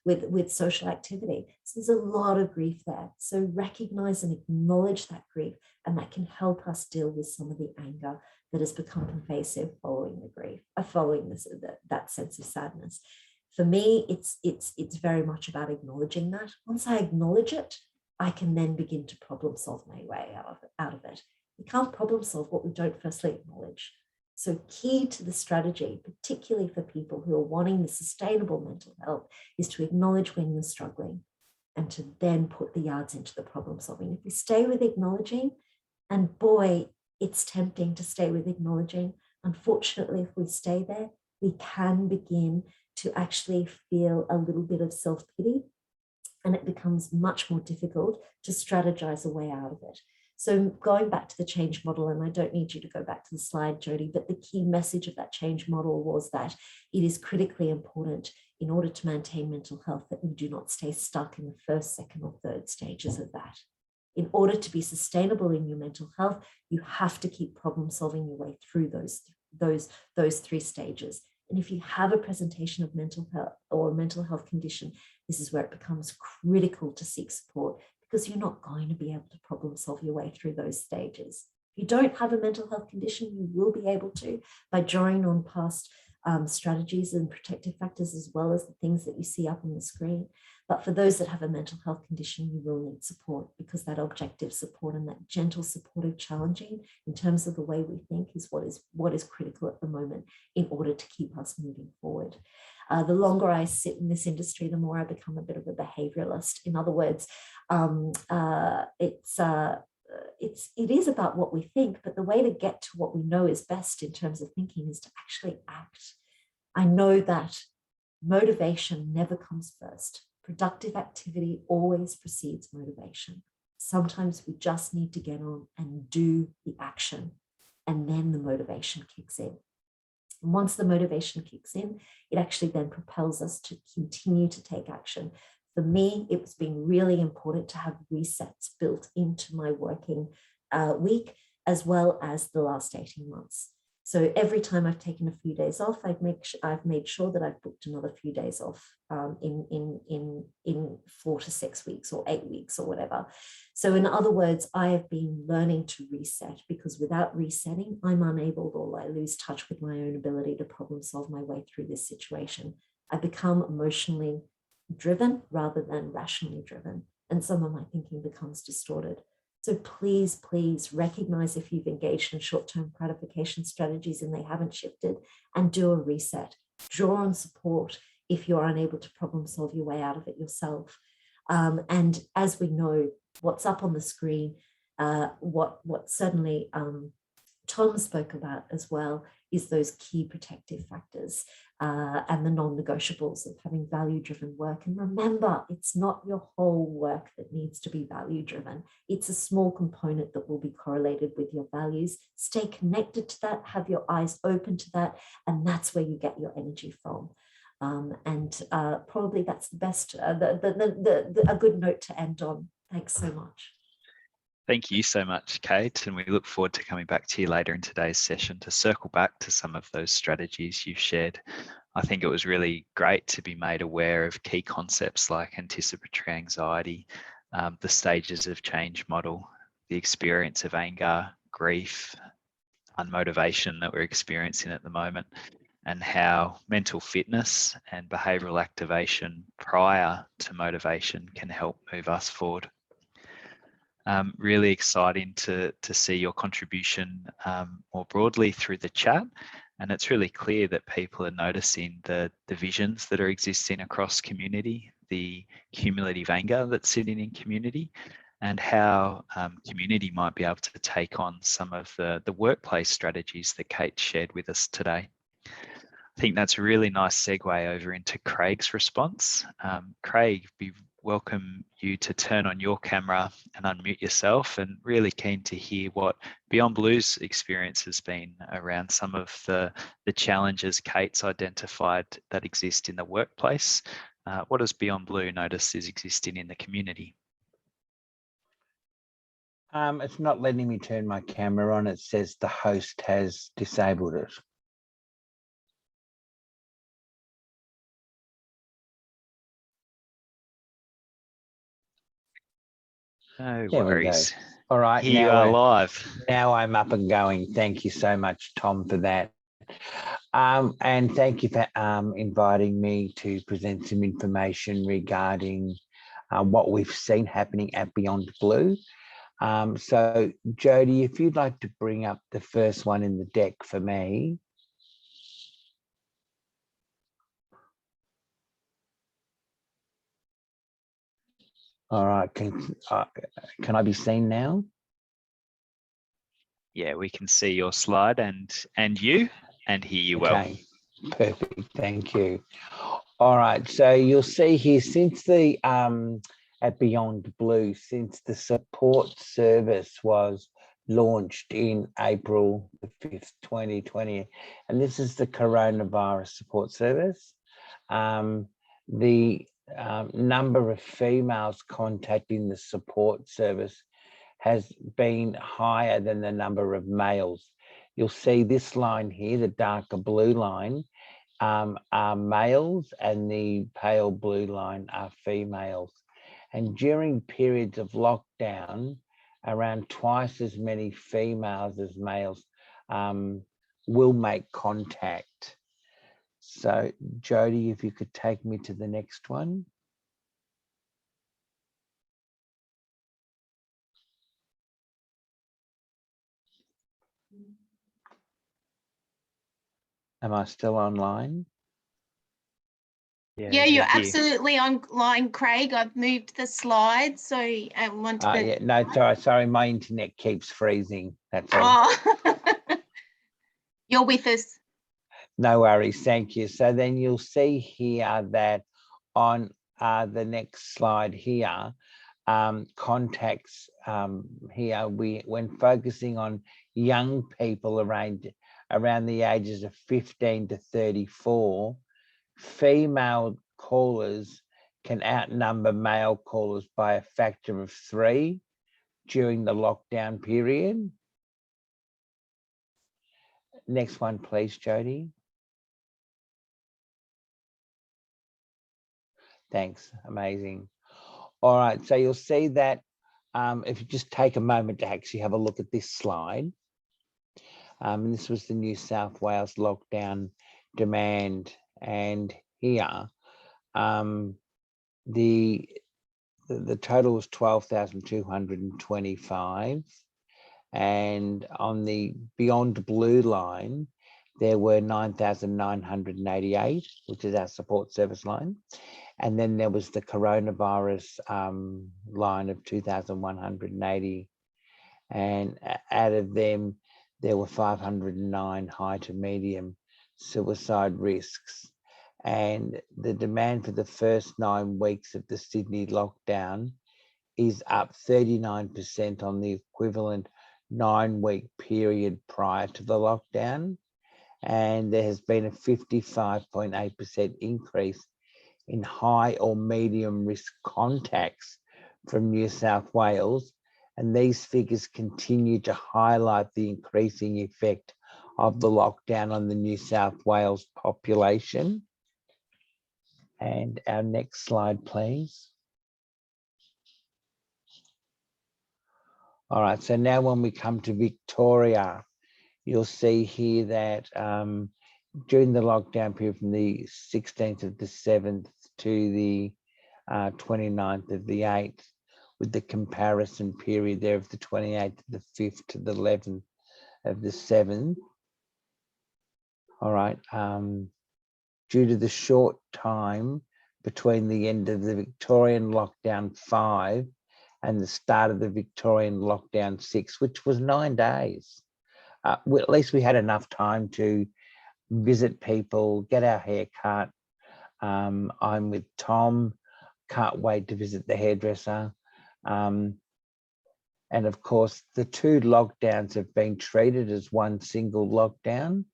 with social activity. So there's a lot of grief there. So recognize and acknowledge that grief, and that can help us deal with some of the anger that has become pervasive following the grief, following that sense of sadness. For me, it's very much about acknowledging that. Once I acknowledge it, I can then begin to problem solve my way out of it. We can't problem solve what we don't firstly acknowledge. So key to the strategy, particularly for people who are wanting the sustainable mental health, is to acknowledge when you're struggling and to then put the yards into the problem solving. If we stay with acknowledging, and boy, it's tempting to stay with acknowledging. Unfortunately, if we stay there, we can begin to actually feel a little bit of self-pity, and it becomes much more difficult to strategize a way out of it. So going back to the change model, and I don't need you to go back to the slide, Jodie, but the key message of that change model was that it is critically important in order to maintain mental health that you do not stay stuck in the first, second, or third stages of that. In order to be sustainable in your mental health, you have to keep problem solving your way through those three stages. And if you have a presentation of mental health or a mental health condition, this is where it becomes critical to seek support, because you're not going to be able to problem solve your way through those stages. If you don't have a mental health condition, you will be able to by drawing on past strategies and protective factors, as well as the things that you see up on the screen. But for those that have a mental health condition, you will need support, because that objective support and that gentle, supportive challenging in terms of the way we think is what is critical at the moment in order to keep us moving forward. The longer I sit in this industry, the more I become a bit of a behavioralist. In other words, it is about what we think, but the way to get to what we know is best in terms of thinking is to actually act. I know that motivation never comes first. Productive activity always precedes motivation. Sometimes we just need to get on and do the action, and then the motivation kicks in. And once the motivation kicks in, it actually then propels us to continue to take action. For me, it's been really important to have resets built into my working week, as well as the last 18 months. So every time I've taken a few days off, I've made sure that I've booked another few days off in 4 to 6 weeks or 8 weeks or whatever. So in other words, I have been learning to reset, because without resetting, I'm unable, or I lose touch with my own ability to problem solve my way through this situation. I become emotionally driven rather than rationally driven, and some of my thinking becomes distorted. So please, please recognize if you've engaged in short-term gratification strategies and they haven't shifted, and do a reset. Draw on support if you're unable to problem solve your way out of it yourself. And as we know, what's up on the screen, what certainly Tom spoke about as well, is those key protective factors and the non-negotiables of having value-driven work. And remember, it's not your whole work that needs to be value-driven. It's a small component that will be correlated with your values. Stay connected to that, have your eyes open to that, and that's where you get your energy from. Probably that's the best, a good note to end on. Thanks so much. Thank you so much, Cate, and we look forward to coming back to you later in today's session to circle back to some of those strategies you've shared. I think it was really great to be made aware of key concepts like anticipatory anxiety, the stages of change model, the experience of anger, grief, unmotivation that we're experiencing at the moment, and how mental fitness and behavioural activation prior to motivation can help move us forward. Really exciting to see your contribution more broadly through the chat, and it's really clear that people are noticing the divisions that are existing across community, the cumulative anger that's sitting in community, and how community might be able to take on some of the workplace strategies that Cate shared with us today. I think that's a really nice segue over into Craig's response. Craig, we welcome you to turn on your camera and unmute yourself, and really keen to hear what Beyond Blue's experience has been around some of the challenges Cate's identified that exist in the workplace. What does Beyond Blue notice is existing in the community? It's not letting me turn my camera on. It says the host has disabled it. No There worries. we go. All right, Here you are live. Now I'm up and going. Thank you so much, Tom, for that. And thank you for inviting me to present some information regarding what we've seen happening at Beyond Blue. So, Jody, if you'd like to bring up the first one in the deck for me. All right, can I be seen now? Yeah, we can see your slide and you, and hear you well. Okay, perfect, thank you. All right, so you'll see here, since the at Beyond Blue, since the support service was launched in April the 5th, 2020, and this is the coronavirus support service, the number of females contacting the support service has been higher than the number of males. You'll see this line here, the darker blue line, are males, and the pale blue line are females. And during periods of lockdown, around twice as many females as males will make contact. So, Jody, if you could take me to the next one. Am I still online? Yeah, you're here. absolutely online, Craig. I've moved the slides, so I want to. Yeah, no, sorry, my internet keeps freezing. That's all. Oh, you're with us. No worries, thank you. So then you'll see here that on the next slide here, contacts here, when focusing on young people around the ages of 15 to 34, female callers can outnumber male callers by a factor of 3 during the lockdown period. Next one, please, Jody. Thanks, amazing. All right, so you'll see that if you just take a moment to actually have a look at this slide, and this was the New South Wales lockdown demand, and here the total was 12,225, and on the beyond blue line there were 9,988, which is our support service line. And then there was the coronavirus line of 2,180. And out of them, there were 509 high to medium suicide risks. And the demand for the first 9 weeks of the Sydney lockdown is up 39% on the equivalent 9-week period prior to the lockdown. And there has been a 55.8% increase in high or medium risk contacts from New South Wales. And these figures continue to highlight the increasing effect of the lockdown on the New South Wales population. And our next slide, please. All right, so now when we come to Victoria, you'll see here that during the lockdown period from the 16th of the 7th to the 29th of the 8th, with the comparison period there of the 28th of the 5th to the 11th of the 7th. All right, due to the short time between the end of the Victorian lockdown 5 and the start of the Victorian lockdown 6, which was 9 days. At least we had enough time to visit people, get our hair cut. I'm with Tom, can't wait to visit the hairdresser. And of course, the 2 lockdowns have been treated as one single lockdown.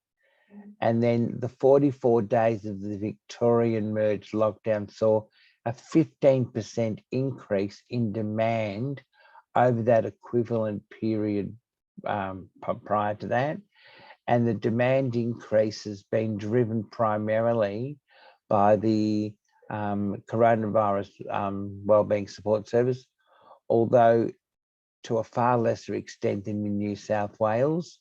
And then the 44 days of the Victorian merged lockdown saw a 15% increase in demand over that equivalent period prior to that. And the demand increase has been driven primarily by the coronavirus wellbeing support service, although to a far lesser extent than in New South Wales,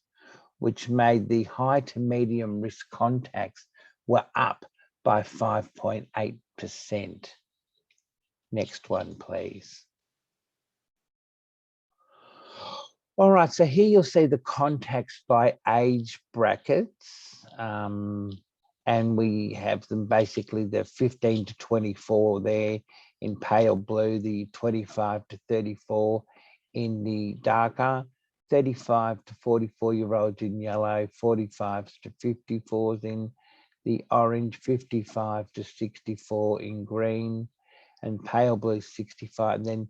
which made the high to medium risk contacts were up by 5.8%. Next one, please. All right, so here you'll see the contacts by age brackets, and we have them basically the 15 to 24 there in pale blue, the 25 to 34 in the darker, 35 to 44-year-olds in yellow, 45s to 54s in the orange, 55 to 64 in green, and pale blue 65. And then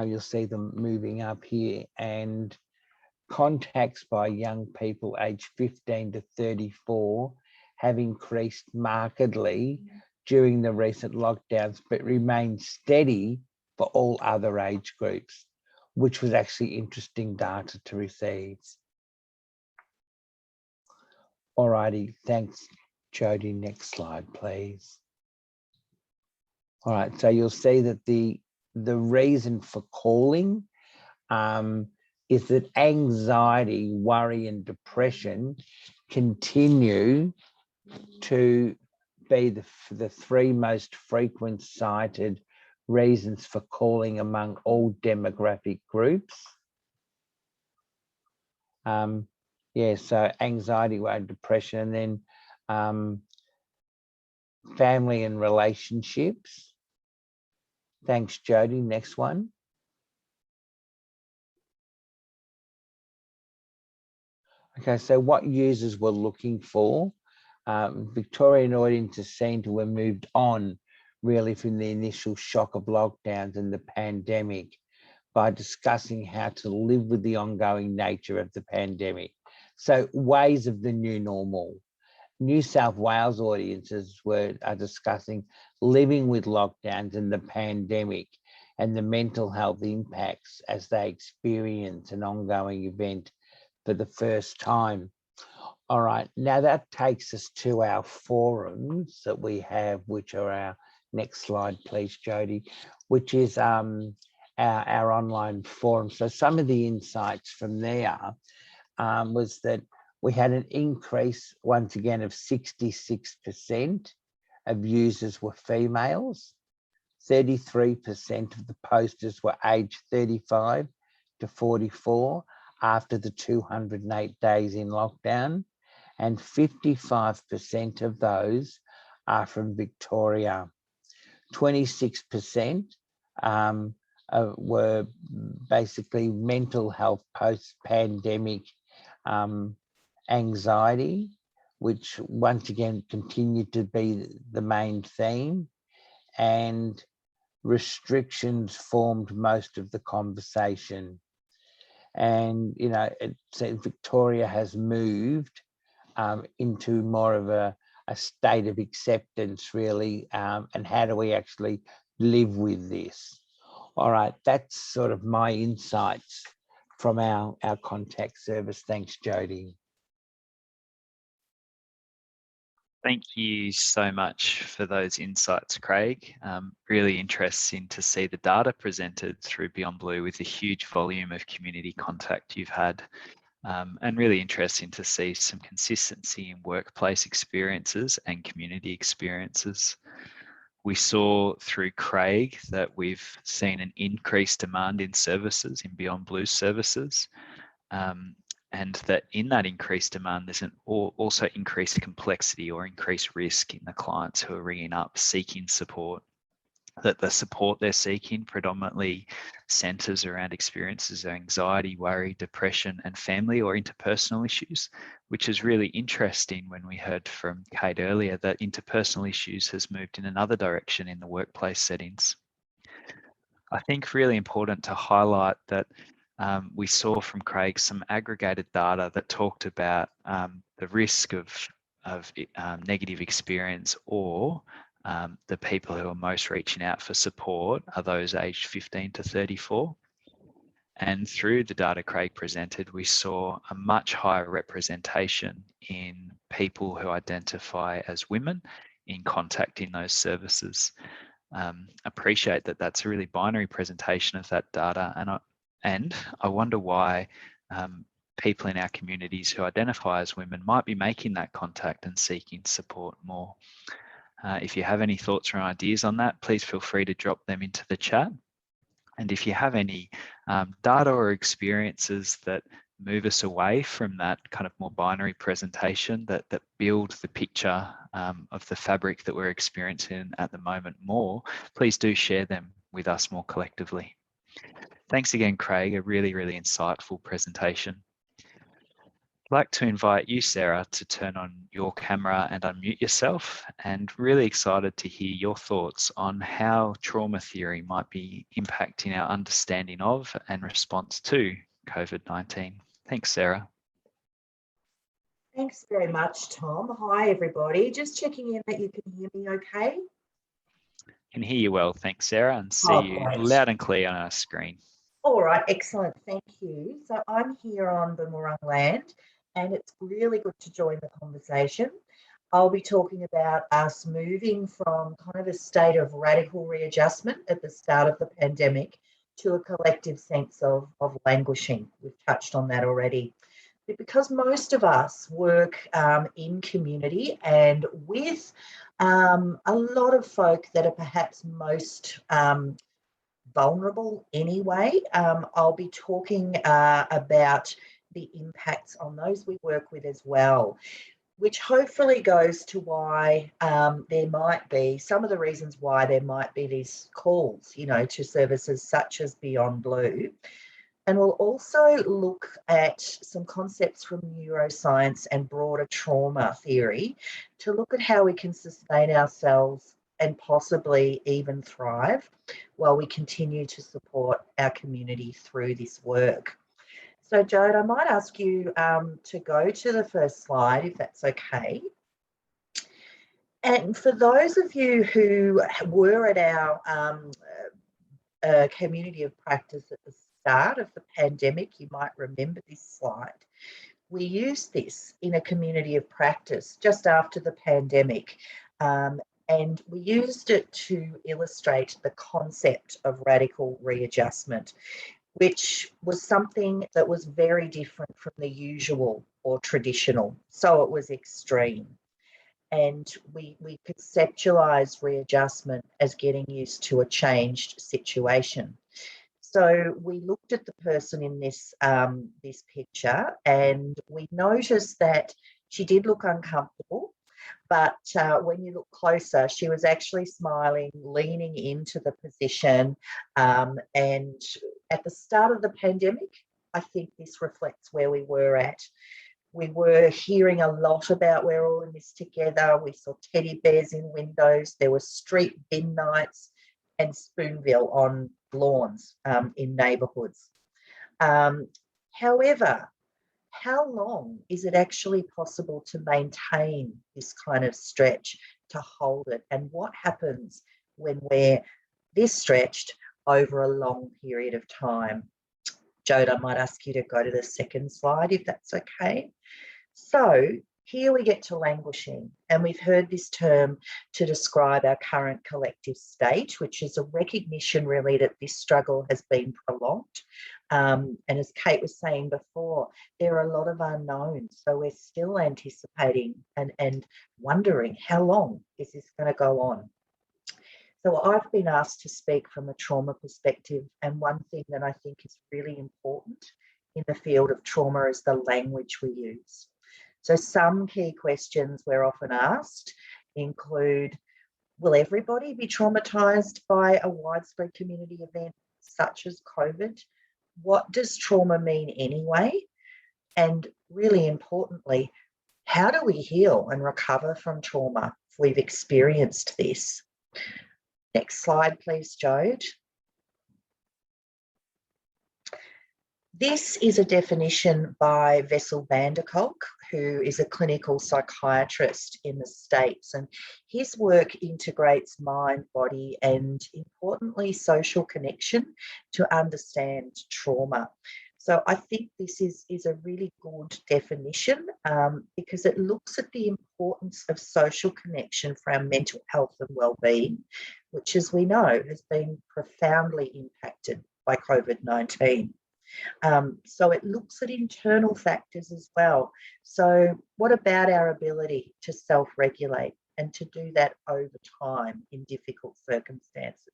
you'll see them moving up here, and contacts by young people aged 15 to 34 have increased markedly during the recent lockdowns, but remain steady for all other age groups, which was actually interesting data to receive. All righty, thanks, Jody. Next slide, please. All right, so you'll see that the reason for calling is that anxiety, worry, and depression continue to be the 3 most frequent cited reasons for calling among all demographic groups. And Yeah, so anxiety, worry, depression, and then family and relationships. Thanks, Jody. Next one. Okay, so what users were looking for. Victorian audiences seem to have moved on really from the initial shock of lockdowns and the pandemic by discussing how to live with the ongoing nature of the pandemic. So ways of the new normal. New South Wales audiences are discussing living with lockdowns and the pandemic and the mental health impacts as they experience an ongoing event for the first time. All right, now that takes us to our forums that we have, which are our next slide, please, Jody, which is our online forum. So some of the insights from there was that we had an increase, once again, of 66% of users were females. 33% of the posters were aged 35 to 44 after the 208 days in lockdown, and 55% of those are from Victoria. 26% were basically mental health post-pandemic anxiety, which once again continued to be the main theme, and restrictions formed most of the conversation. And, you know, Victoria has moved into more of a state of acceptance, really, and how do we actually live with this? All right, that's sort of my insights from our contact service. Thanks, Jody. Thank you so much for those insights, Craig. Really interesting to see the data presented through Beyond Blue with the huge volume of community contact you've had, and really interesting to see some consistency in workplace experiences and community experiences. We saw through Craig that we've seen an increased demand in services, in Beyond Blue services, and that in that increased demand, there's also increased complexity or increased risk in the clients who are ringing up seeking support, that the support they're seeking predominantly centers around experiences of anxiety, worry, depression, and family or interpersonal issues, which is really interesting when we heard from Cate earlier that interpersonal issues has moved in another direction in the workplace settings. I think really important to highlight that we saw from Craig some aggregated data that talked about the risk of negative experience, or the people who are most reaching out for support are those aged 15 to 34. And through the data Craig presented, we saw a much higher representation in people who identify as women in contacting those services. Appreciate that that's a really binary presentation of that data, and I wonder why people in our communities who identify as women might be making that contact and seeking support more. If you have any thoughts or ideas on that, please feel free to drop them into the chat. And if you have any data or experiences that move us away from that kind of more binary presentation, that build the picture of the fabric that we're experiencing at the moment more, please do share them with us more collectively. Thanks again, Craig, a really, really insightful presentation. I'd like to invite you, Sarah, to turn on your camera and unmute yourself, and really excited to hear your thoughts on how trauma theory might be impacting our understanding of and response to COVID-19. Thanks, Sarah. Thanks very much, Tom. Hi, everybody. Just checking in that you can hear me okay. Can hear you well, thanks, Sarah, and see you Great. loud and clear on our screen. All right, excellent, thank you. So I'm here on Boomerang land, and it's really good to join the conversation. I'll be talking about us moving from kind of a state of radical readjustment at the start of the pandemic to a collective sense of languishing. We've touched on that already. But because most of us work in community and with a lot of folk that are perhaps most vulnerable anyway, I'll be talking about the impacts on those we work with as well, which hopefully goes to why there might be some of the reasons why there might be these calls, you know, to services such as Beyond Blue. And we'll also look at some concepts from neuroscience and broader trauma theory to look at how we can sustain ourselves and possibly even thrive while we continue to support our community through this work. So, Jode, I might ask you to go to the first slide, if that's okay. And for those of you who were at our community of practice at the start of the pandemic, you might remember this slide. We used this in a community of practice just after the pandemic, and we used it to illustrate the concept of radical readjustment, which was something that was very different from the usual or traditional. So it was extreme. And we conceptualised readjustment as getting used to a changed situation. So we looked at the person in this this picture, and we noticed that she did look uncomfortable, but when you look closer, she was actually smiling, leaning into the position. And at the start of the pandemic, I think this reflects where we were at. We were hearing a lot about we're all in this together. We saw teddy bears in windows. There were street bin nights and Spoonville on lawns in neighbourhoods. However, how long is it actually possible to maintain this kind of stretch, to hold it? And what happens when we're this stretched over a long period of time? Jode, I might ask you to go to the second slide, if that's okay. So here we get to languishing, and we've heard this term to describe our current collective state, which is a recognition really that this struggle has been prolonged. And as Cate was saying before, there are a lot of unknowns. So we're still anticipating and wondering, how long is this going to go on? So I've been asked to speak from a trauma perspective, and one thing that I think is really important in the field of trauma is the language we use. So some key questions we're often asked include, will everybody be traumatised by a widespread community event such as COVID? What does trauma mean anyway? And really importantly, how do we heal and recover from trauma if we've experienced this? Next slide, please, Jode. This is a definition by Vessel van der Kolk, who is a clinical psychiatrist in the States. And his work integrates mind, body, and importantly, social connection to understand trauma. So I think this is a really good definition because it looks at the importance of social connection for our mental health and well-being, which, as we know, has been profoundly impacted by COVID-19. So it looks at internal factors as well. So what about our ability to self-regulate and to do that over time in difficult circumstances?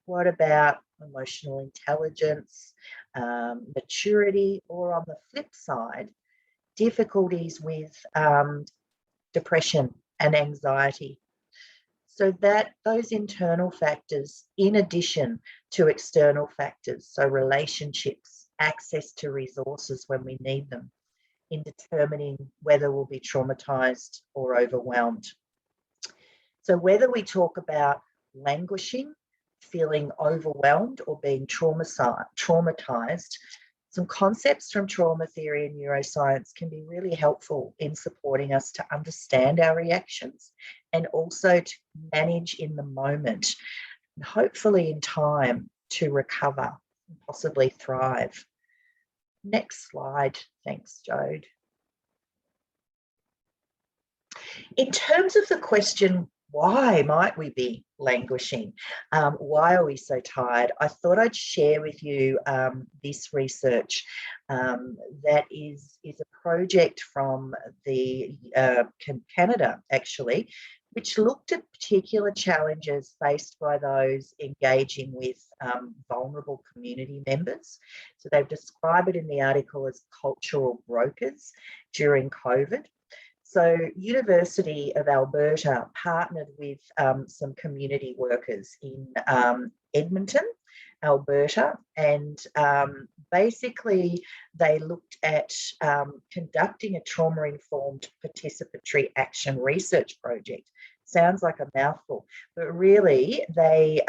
What about emotional intelligence, maturity, or on the flip side, difficulties with depression and anxiety? So that those internal factors, in addition to external factors, so relationships, access to resources when we need them, in determining whether we'll be traumatised or overwhelmed. So whether we talk about languishing, feeling overwhelmed, or being traumatised, some concepts from trauma theory and neuroscience can be really helpful in supporting us to understand our reactions and also to manage in the moment, and hopefully in time to recover and possibly thrive. Next slide. Thanks, Jode. In terms of the question, why might we be languishing? Why are we so tired? I thought I'd share with you this research that is a project from the Canada, actually, which looked at particular challenges faced by those engaging with vulnerable community members. So they've described it in the article as cultural brokers during COVID. So University of Alberta partnered with some community workers in Edmonton, Alberta, and basically they looked at conducting a trauma-informed participatory action research project. Sounds like a mouthful, but really they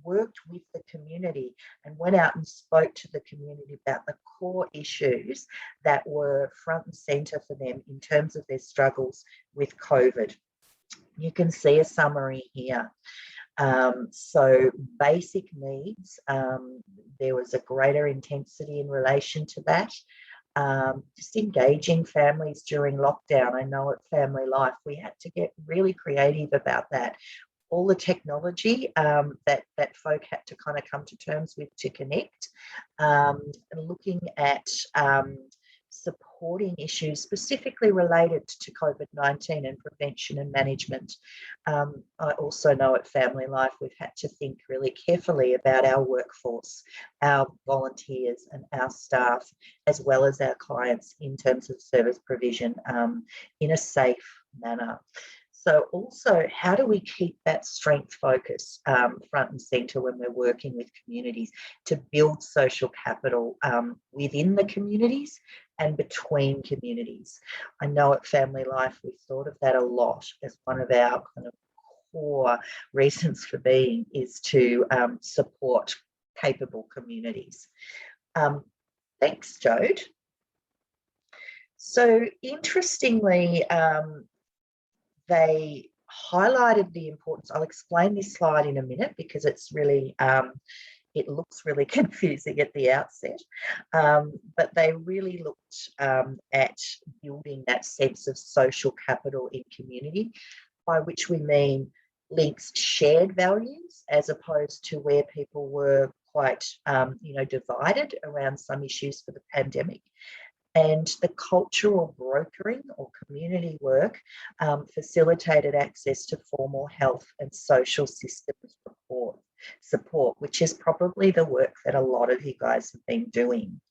worked with the community and went out and spoke to the community about the core issues that were front and centre for them in terms of their struggles with COVID. You can see a summary here. So basic needs, there was a greater intensity in relation to that. Just engaging families during lockdown. I know at Family Life, we had to get really creative about that. All the technology that folk had to kind of come to terms with to connect, and looking at supporting issues specifically related to COVID-19 and prevention and management. I also know at Family Life we've had to think really carefully about our workforce, our volunteers and our staff, as well as our clients in terms of service provision in a safe manner. So also, how do we keep that strength focus front and centre when we're working with communities to build social capital within the communities and between communities? I know at Family Life we thought of that a lot as one of our kind of core reasons for being, is to support capable communities. Thanks, Jode. So interestingly, they highlighted the importance. I'll explain this slide in a minute because it's really, it looks really confusing at the outset, but they really looked at building that sense of social capital in community, by which we mean links shared values as opposed to where people were quite, divided around some issues for the pandemic. And the cultural brokering or community work facilitated access to formal health and social systems support, which is probably the work that a lot of you guys have been doing.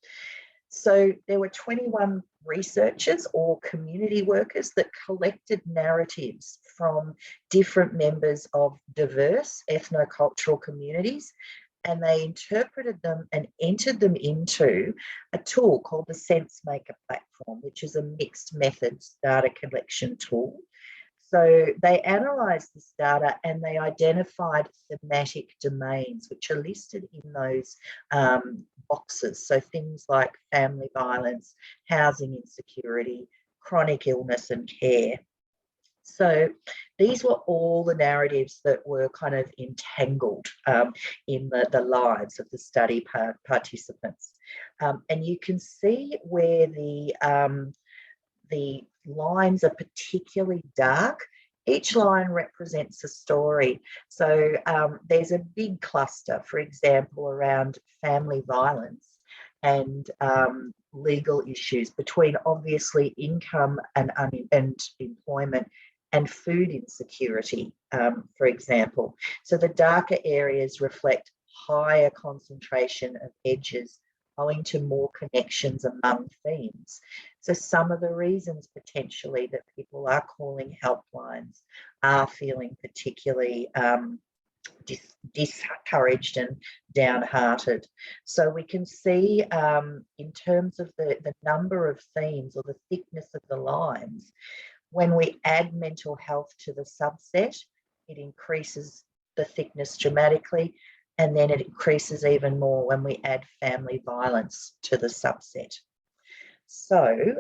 So there were 21 researchers or community workers that collected narratives from different members of diverse ethnocultural communities, and they interpreted them and entered them into a tool called the SenseMaker platform, which is a mixed methods data collection tool. So they analysed this data and they identified thematic domains, which are listed in those boxes. So things like family violence, housing insecurity, chronic illness and care. So these were all the narratives that were kind of entangled in the lives of the study participants. And you can see where the lines are particularly dark. Each line represents a story. So there's a big cluster, for example, around family violence and legal issues between obviously income and employment and food insecurity, for example. So the darker areas reflect higher concentration of edges owing to more connections among themes. So some of the reasons potentially that people are calling helplines are feeling particularly discouraged and downhearted. So we can see in terms of the number of themes or the thickness of the lines, when we add mental health to the subset, it increases the thickness dramatically, and then it increases even more when we add family violence to the subset. So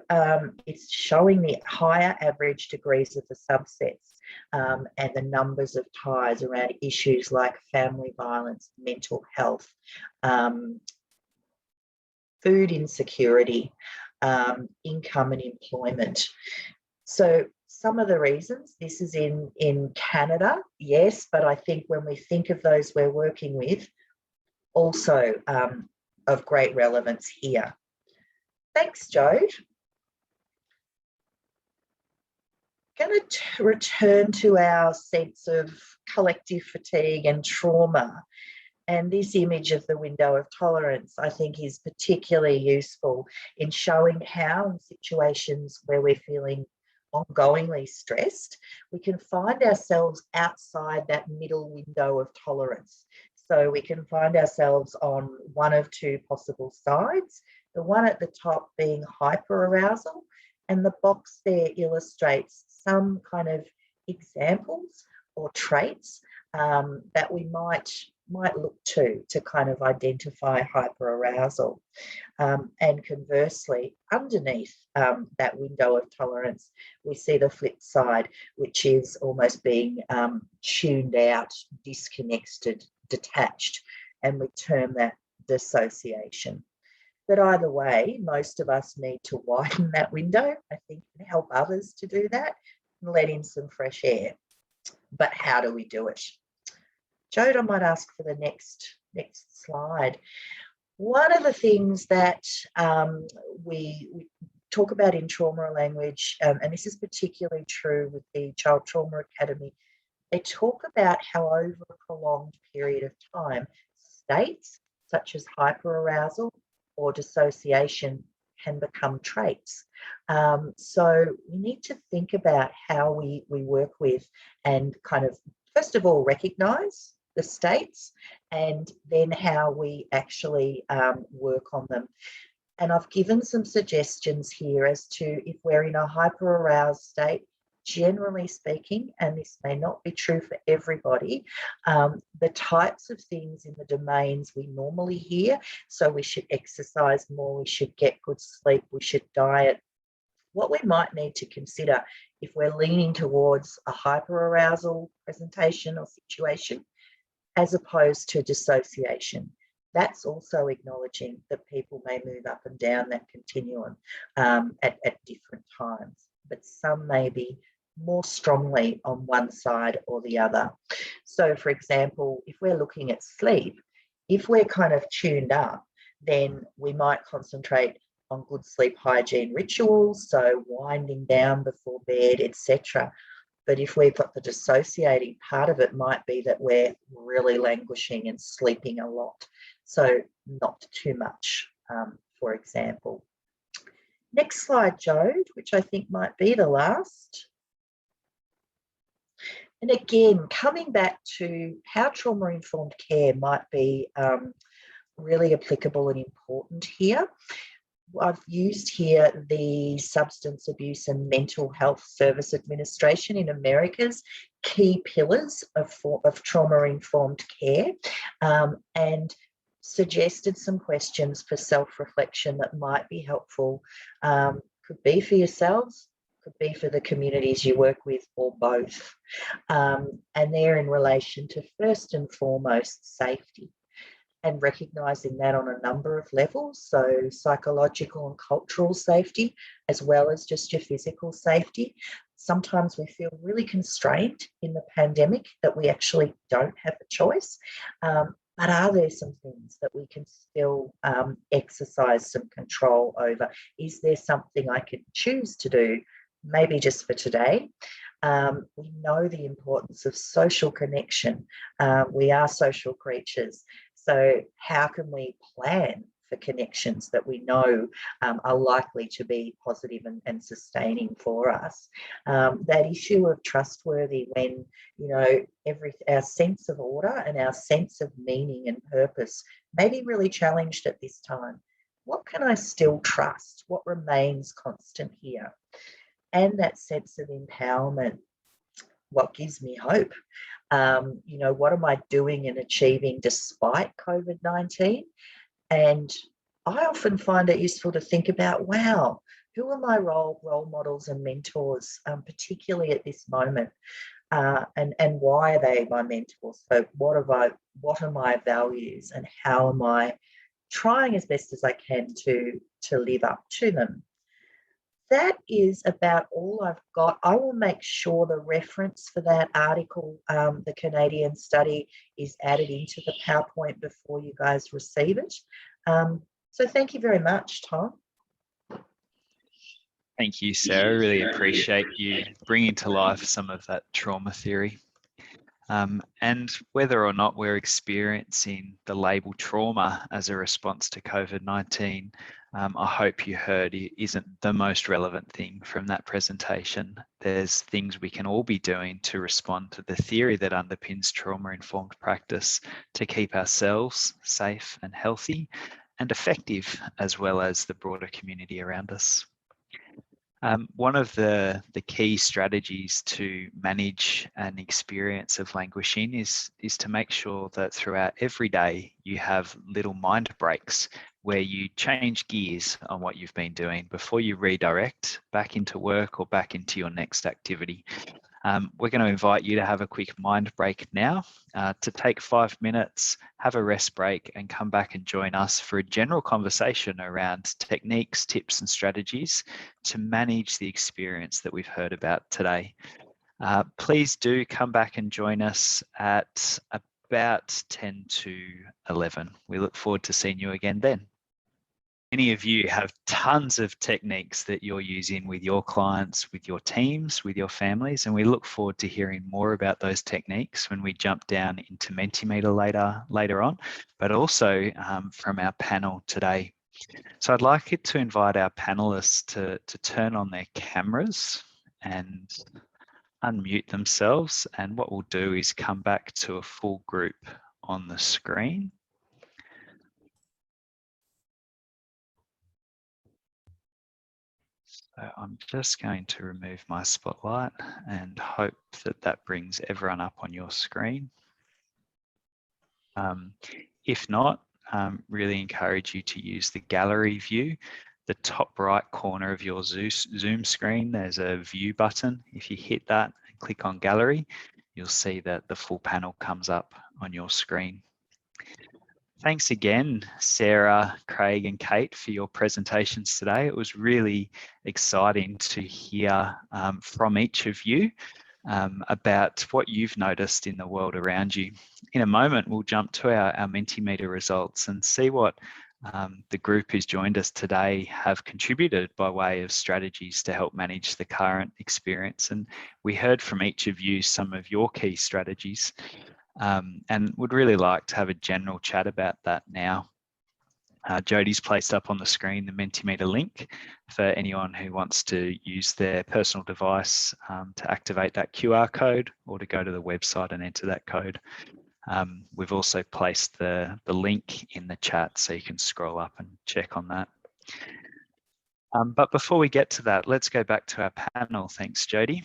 it's showing the higher average degrees of the subsets and the numbers of ties around issues like family violence, mental health, food insecurity, income and employment. So some of the reasons, this is in Canada, yes, but I think when we think of those we're working with, also of great relevance here. Thanks, Jode. going to return to our sense of collective fatigue and trauma. And this image of the window of tolerance, I think, is particularly useful in showing how in situations where we're feeling ongoingly stressed, we can find ourselves outside that middle window of tolerance. So we can find ourselves on one of two possible sides, the one at the top being hyperarousal, and the box there illustrates some kind of examples or traits that we might look to kind of identify hyperarousal. And conversely, underneath that window of tolerance, we see the flip side, which is almost being tuned out, disconnected, detached, and we term that dissociation. But either way, most of us need to widen that window, I think, and help others to do that and let in some fresh air. But how do we do it? Jode, I might ask for the next slide. One of the things that we talk about in trauma language, and this is particularly true with the Child Trauma Academy, they talk about how over a prolonged period of time, states such as hyperarousal or dissociation can become traits. So we need to think about how we work with and kind of, first of all, recognise the states and then how we actually work on them. And I've given some suggestions here as to if we're in a hyper-aroused state, generally speaking, and this may not be true for everybody, the types of things in the domains we normally hear, so we should exercise more, we should get good sleep, we should diet. What we might need to consider if we're leaning towards a hyper-arousal presentation or situation, as opposed to dissociation. That's also acknowledging that people may move up and down that continuum at different times, but some may be more strongly on one side or the other. So, for example, if we're looking at sleep, if we're kind of tuned up, then we might concentrate on good sleep hygiene rituals, so winding down before bed, etc. But if we've got the dissociating part of it, might be that we're really languishing and sleeping a lot. So not too much, for example. Next slide, Jode, which I think might be the last. And again, coming back to how trauma-informed care might be really applicable and important here. I've used here the Substance Abuse and Mental Health Service Administration in America's key pillars of trauma-informed care, and suggested some questions for self-reflection that might be helpful. Could be for yourselves, could be for the communities you work with, or both. And they're in relation to, first and foremost, safety, and recognising that on a number of levels, so psychological and cultural safety, as well as just your physical safety. Sometimes we feel really constrained in the pandemic that we actually don't have a choice. But are there some things that we can still exercise some control over? Is there something I could choose to do, maybe just for today? We know the importance of social connection. We are social creatures. So how can we plan for connections that we know are likely to be positive and sustaining for us? That issue of trustworthy, when, you know, our sense of order and our sense of meaning and purpose may be really challenged at this time. What can I still trust? What remains constant here? And that sense of empowerment. What gives me hope? You know, what am I doing and achieving despite COVID-19? And I often find it useful to think about, wow, who are my role models and mentors, particularly at this moment? And why are they my mentors? So what are my values, and how am I trying as best as I can to live up to them? That is about all I've got. I will make sure the reference for that article, the Canadian study, is added into the PowerPoint before you guys receive it. So thank you very much, Tom. Thank you, Sarah. Really appreciate you bringing to life some of that trauma theory. And whether or not we're experiencing the label trauma as a response to COVID-19, I hope you heard it isn't the most relevant thing from that presentation. There's things we can all be doing to respond to the theory that underpins trauma-informed practice to keep ourselves safe and healthy and effective, as well as the broader community around us. One of the key strategies to manage an experience of languishing is to make sure that throughout every day you have little mind breaks where you change gears on what you've been doing before you redirect back into work or back into your next activity. We're going to invite you to have a quick mind break now, to take 5 minutes, have a rest break, and come back and join us for a general conversation around techniques, tips, and strategies to manage the experience that we've heard about today. Please do come back and join us at about 10 to 11. We look forward to seeing you again then. Many of you have tons of techniques that you're using with your clients, with your teams, with your families, and we look forward to hearing more about those techniques when we jump down into Mentimeter later on, but also from our panel today. So I'd like it to invite our panelists to turn on their cameras and unmute themselves, and what we'll do is come back to a full group on the screen. So I'm just going to remove my spotlight and hope that that brings everyone up on your screen. If not, really encourage you to use the gallery view. The top right corner of your Zoom screen, there's a view button. If you hit that and click on gallery, you'll see that the full panel comes up on your screen. Thanks again, Sarah, Craig, and Cate, for your presentations today. It was really exciting to hear from each of you about what you've noticed in the world around you. In a moment, we'll jump to our Mentimeter results and see what the group who's joined us today have contributed by way of strategies to help manage the current experience. And we heard from each of you some of your key strategies. And would really like to have a general chat about that now. Jodie's placed up on the screen the Mentimeter link for anyone who wants to use their personal device to activate that QR code or to go to the website and enter that code. We've also placed the link in the chat so you can scroll up and check on that. But before we get to that, let's go back to our panel. Thanks, Jodie.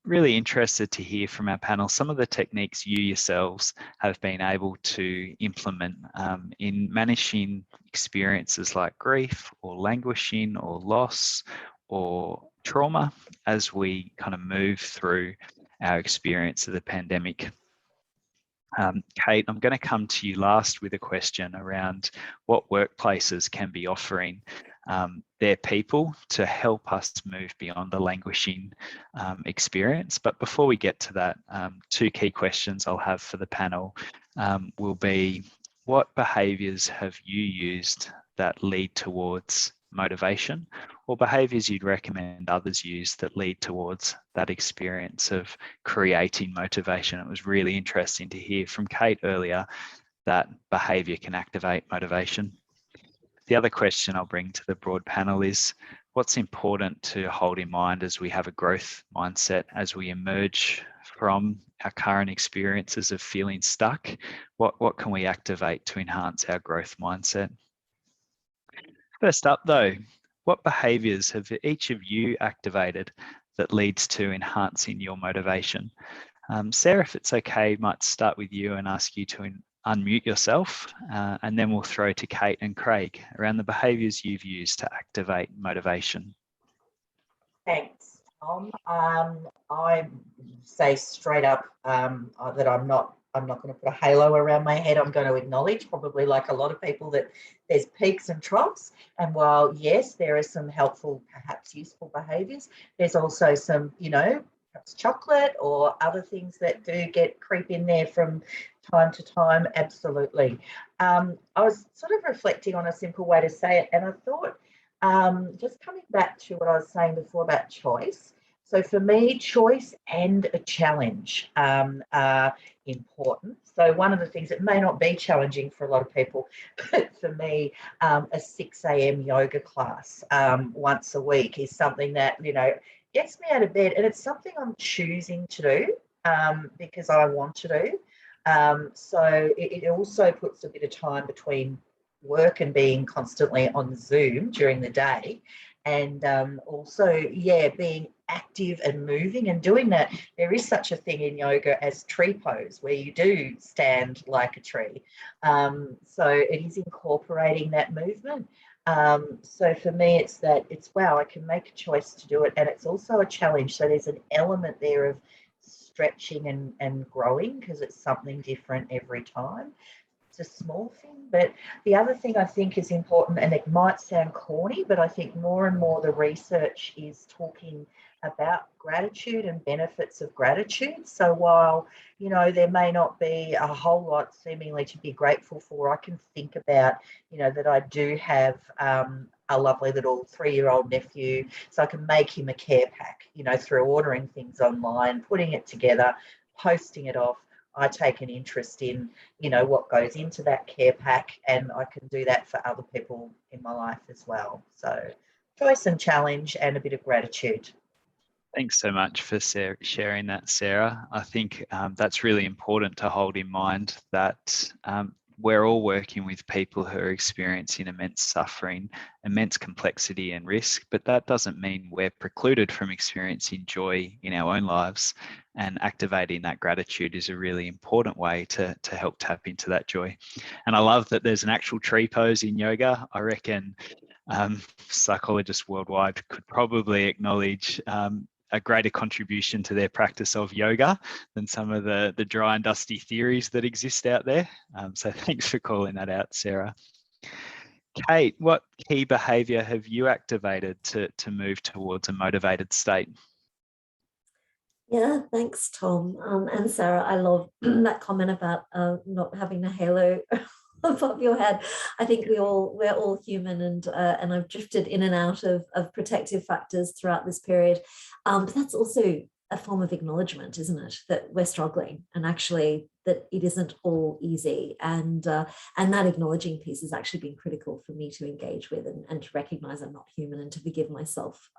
Really interested to hear from our panel some of the techniques you yourselves have been able to implement in managing experiences like grief or languishing or loss or trauma as we kind of move through our experience of the pandemic. Cate, I'm going to come to you last with a question around what workplaces can be offering their people to help us move beyond the languishing experience. But before we get to that, two key questions I'll have for the panel will be, what behaviours have you used that lead towards motivation, or behaviours you'd recommend others use that lead towards that experience of creating motivation? It was really interesting to hear from Cate earlier that behaviour can activate motivation. The other question I'll bring to the broad panel is, what's important to hold in mind as we have a growth mindset, as we emerge from our current experiences of feeling stuck? What can we activate to enhance our growth mindset? First up though, what behaviours have each of you activated that leads to enhancing your motivation? Sarah, if it's okay, might start with you and ask you to unmute yourself, and then we'll throw to Cate and Craig around the behaviours you've used to activate motivation. Thanks, Tom. I say straight up that I'm not going to put a halo around my head. I'm going to acknowledge, probably like a lot of people, that there's peaks and troughs. And while, yes, there are some helpful, perhaps useful behaviours, there's also some, perhaps chocolate or other things that do creep in there from time to time. Absolutely. I was sort of reflecting on a simple way to say it, and I thought Just coming back to what I was saying before about choice. So for me, choice and a challenge are important. So one of the things that may not be challenging for a lot of people, but for me, a 6 a.m. yoga class once a week is something that, gets me out of bed, and it's something I'm choosing to do because I want to do. So it also puts a bit of time between work and being constantly on Zoom during the day, and also being active and moving and doing that. There is such a thing in yoga as tree pose, where you do stand like a tree. So it is incorporating that movement. So for me, it's wow, I can make a choice to do it, and it's also a challenge. So there's an element there of stretching and growing, because it's something different every time. It's a small thing, but the other thing I think is important, and it might sound corny, but I think more and more the research is talking about gratitude and benefits of gratitude. So while, there may not be a whole lot seemingly to be grateful for, I can think about, that I do have a lovely little 3-year-old nephew, so I can make him a care pack, through ordering things online, putting it together, posting it off. I take an interest in, what goes into that care pack, and I can do that for other people in my life as well. So choice and challenge and a bit of gratitude. Thanks so much for sharing that, Sarah. I think that's really important to hold in mind, that we're all working with people who are experiencing immense suffering, immense complexity and risk, but that doesn't mean we're precluded from experiencing joy in our own lives. And activating that gratitude is a really important way to help tap into that joy. And I love that there's an actual tree pose in yoga. I reckon psychologists worldwide could probably acknowledge a greater contribution to their practice of yoga than some of the dry and dusty theories that exist out there. So thanks for calling that out, Sarah. Cate, what key behaviour have you activated to move towards a motivated state? Yeah, thanks, Tom. And Sarah, I love that comment about not having a halo above your head. I think we're all human, and I've drifted in and out of protective factors throughout this period. But that's also a form of acknowledgement, isn't it? That we're struggling, and actually that it isn't all easy. And that acknowledging piece has actually been critical for me to engage with and to recognize I'm not human and to forgive myself.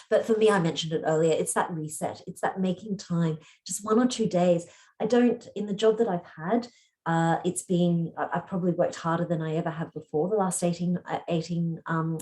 But for me, I mentioned it earlier, it's that reset. It's that making time, just 1 or 2 days. In the job that I've had, I've probably worked harder than I ever have before the last 18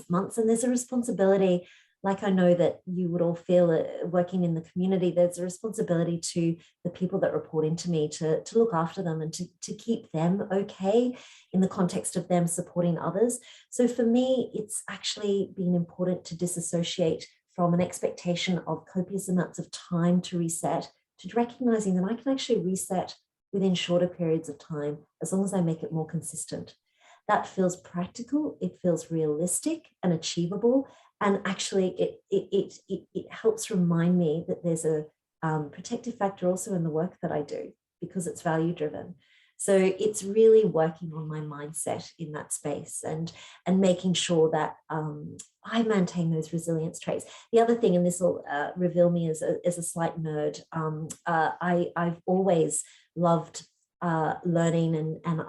months. And there's a responsibility, like I know that you would all feel working in the community, there's a responsibility to the people that report into me to look after them and to keep them okay in the context of them supporting others. So for me, it's actually been important to disassociate from an expectation of copious amounts of time to reset, to recognizing that I can actually reset within shorter periods of time, as long as I make it more consistent. That feels practical, it feels realistic and achievable, and actually it helps remind me that there's a protective factor also in the work that I do, because it's value driven. So it's really working on my mindset in that space and making sure that I maintain those resilience traits. The other thing, and this will reveal me as a slight nerd, I've always loved learning, and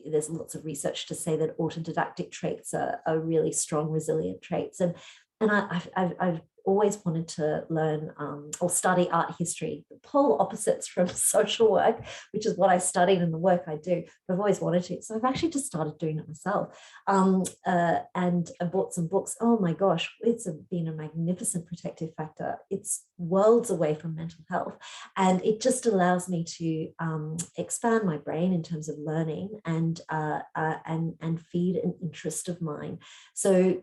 there's lots of research to say that autodidactic traits are really strong resilient traits, and I've always wanted to learn or study art history, the polar opposites from social work, which is what I studied and the work I do, but I've always wanted to. So I've actually just started doing it myself, and I bought some books. Oh my gosh, it's been a magnificent protective factor. It's worlds away from mental health, and it just allows me to expand my brain in terms of learning and feed an interest of mine. So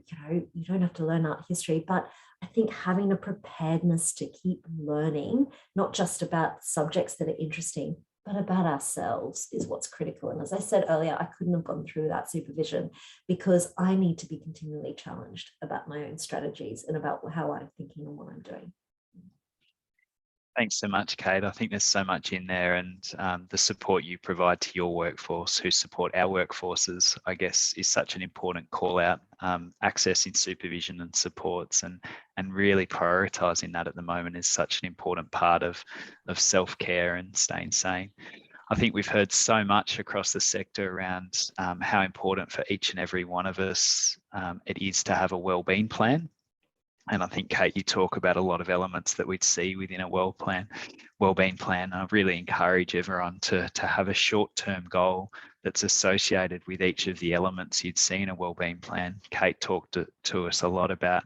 you don't have to learn art history, but I think having a preparedness to keep learning, not just about subjects that are interesting, but about ourselves, is what's critical. And as I said earlier, I couldn't have gone through that supervision, because I need to be continually challenged about my own strategies and about how I'm thinking and what I'm doing. Thanks so much, Cate. I think there's so much in there, and the support you provide to your workforce, who support our workforces, I guess, is such an important call out. Accessing supervision and supports, and really prioritising that at the moment is such an important part of self-care and staying sane. I think we've heard so much across the sector around how important for each and every one of us it is to have a wellbeing plan. And I think, Cate, you talk about a lot of elements that we'd see within a wellbeing plan. I really encourage everyone to have a short-term goal that's associated with each of the elements you'd see in a wellbeing plan. Cate talked to us a lot about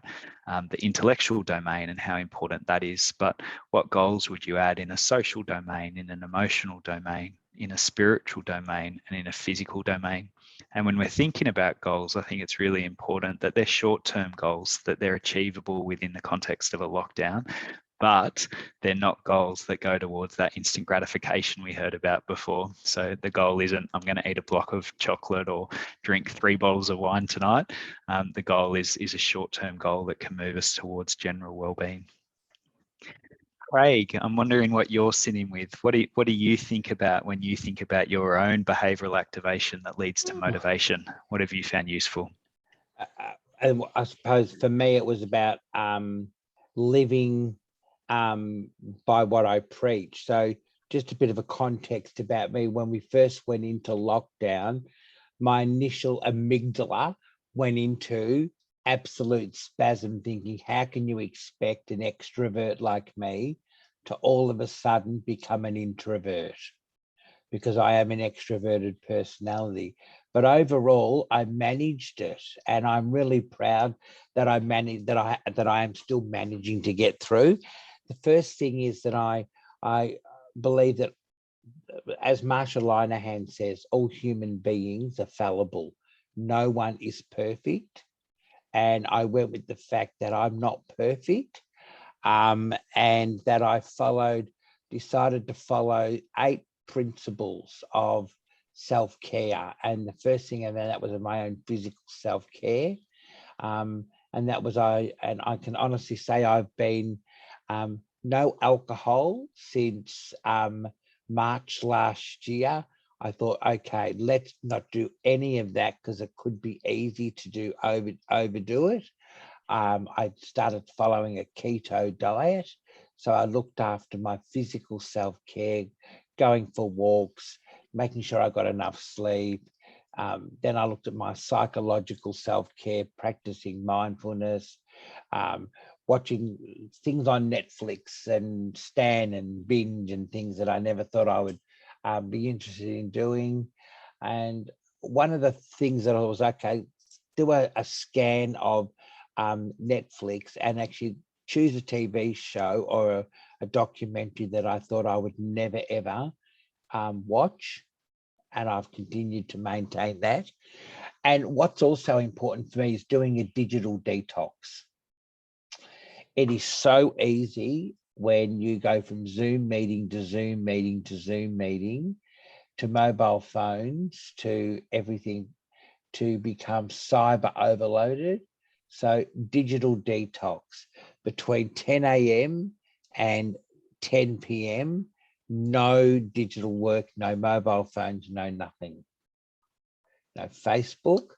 the intellectual domain and how important that is, but what goals would you add in a social domain, in an emotional domain, in a spiritual domain, and in a physical domain? And when we're thinking about goals, I think it's really important that they're short-term goals, that they're achievable within the context of a lockdown, but they're not goals that go towards that instant gratification we heard about before. So the goal isn't, I'm going to eat a block of chocolate or drink 3 bottles of wine tonight. The goal is a short-term goal that can move us towards general well-being. Craig, I'm wondering what you're sitting with. What do you think about when you think about your own behavioural activation that leads to motivation? What have you found useful? And I suppose for me, it was about living by what I preach. So just a bit of a context about me. When we first went into lockdown, my initial amygdala went into absolute spasm, thinking, how can you expect an extrovert like me to all of a sudden become an introvert? Because I am an extroverted personality. But overall, I managed it, and I'm really proud that I managed, that I am still managing to get through. The first thing is that I believe that, as Marsha Linehan says, all human beings are fallible. No one is perfect. And I went with the fact that I'm not perfect, and that I decided to follow 8 principles of self-care. And the first thing, and that was my own physical self-care. And that was I can honestly say I've been no alcohol since March last year. I thought, okay, let's not do any of that because it could be easy to overdo it. I started following a keto diet. So I looked after my physical self-care, going for walks, making sure I got enough sleep. Then I looked at my psychological self-care, practicing mindfulness, watching things on Netflix and Stan and binge and things that I never thought I would be interested in doing. And one of the things that I was, okay, do a scan of Netflix and actually choose a TV show or a documentary that I thought I would never ever watch. And I've continued to maintain that. And what's also important for me is doing a digital detox. It is so easy when you go from Zoom meeting to Zoom meeting to Zoom meeting to mobile phones to everything, to become cyber overloaded. So digital detox between 10 a.m. and 10 p.m. No digital work, no mobile phones, no nothing. No Facebook.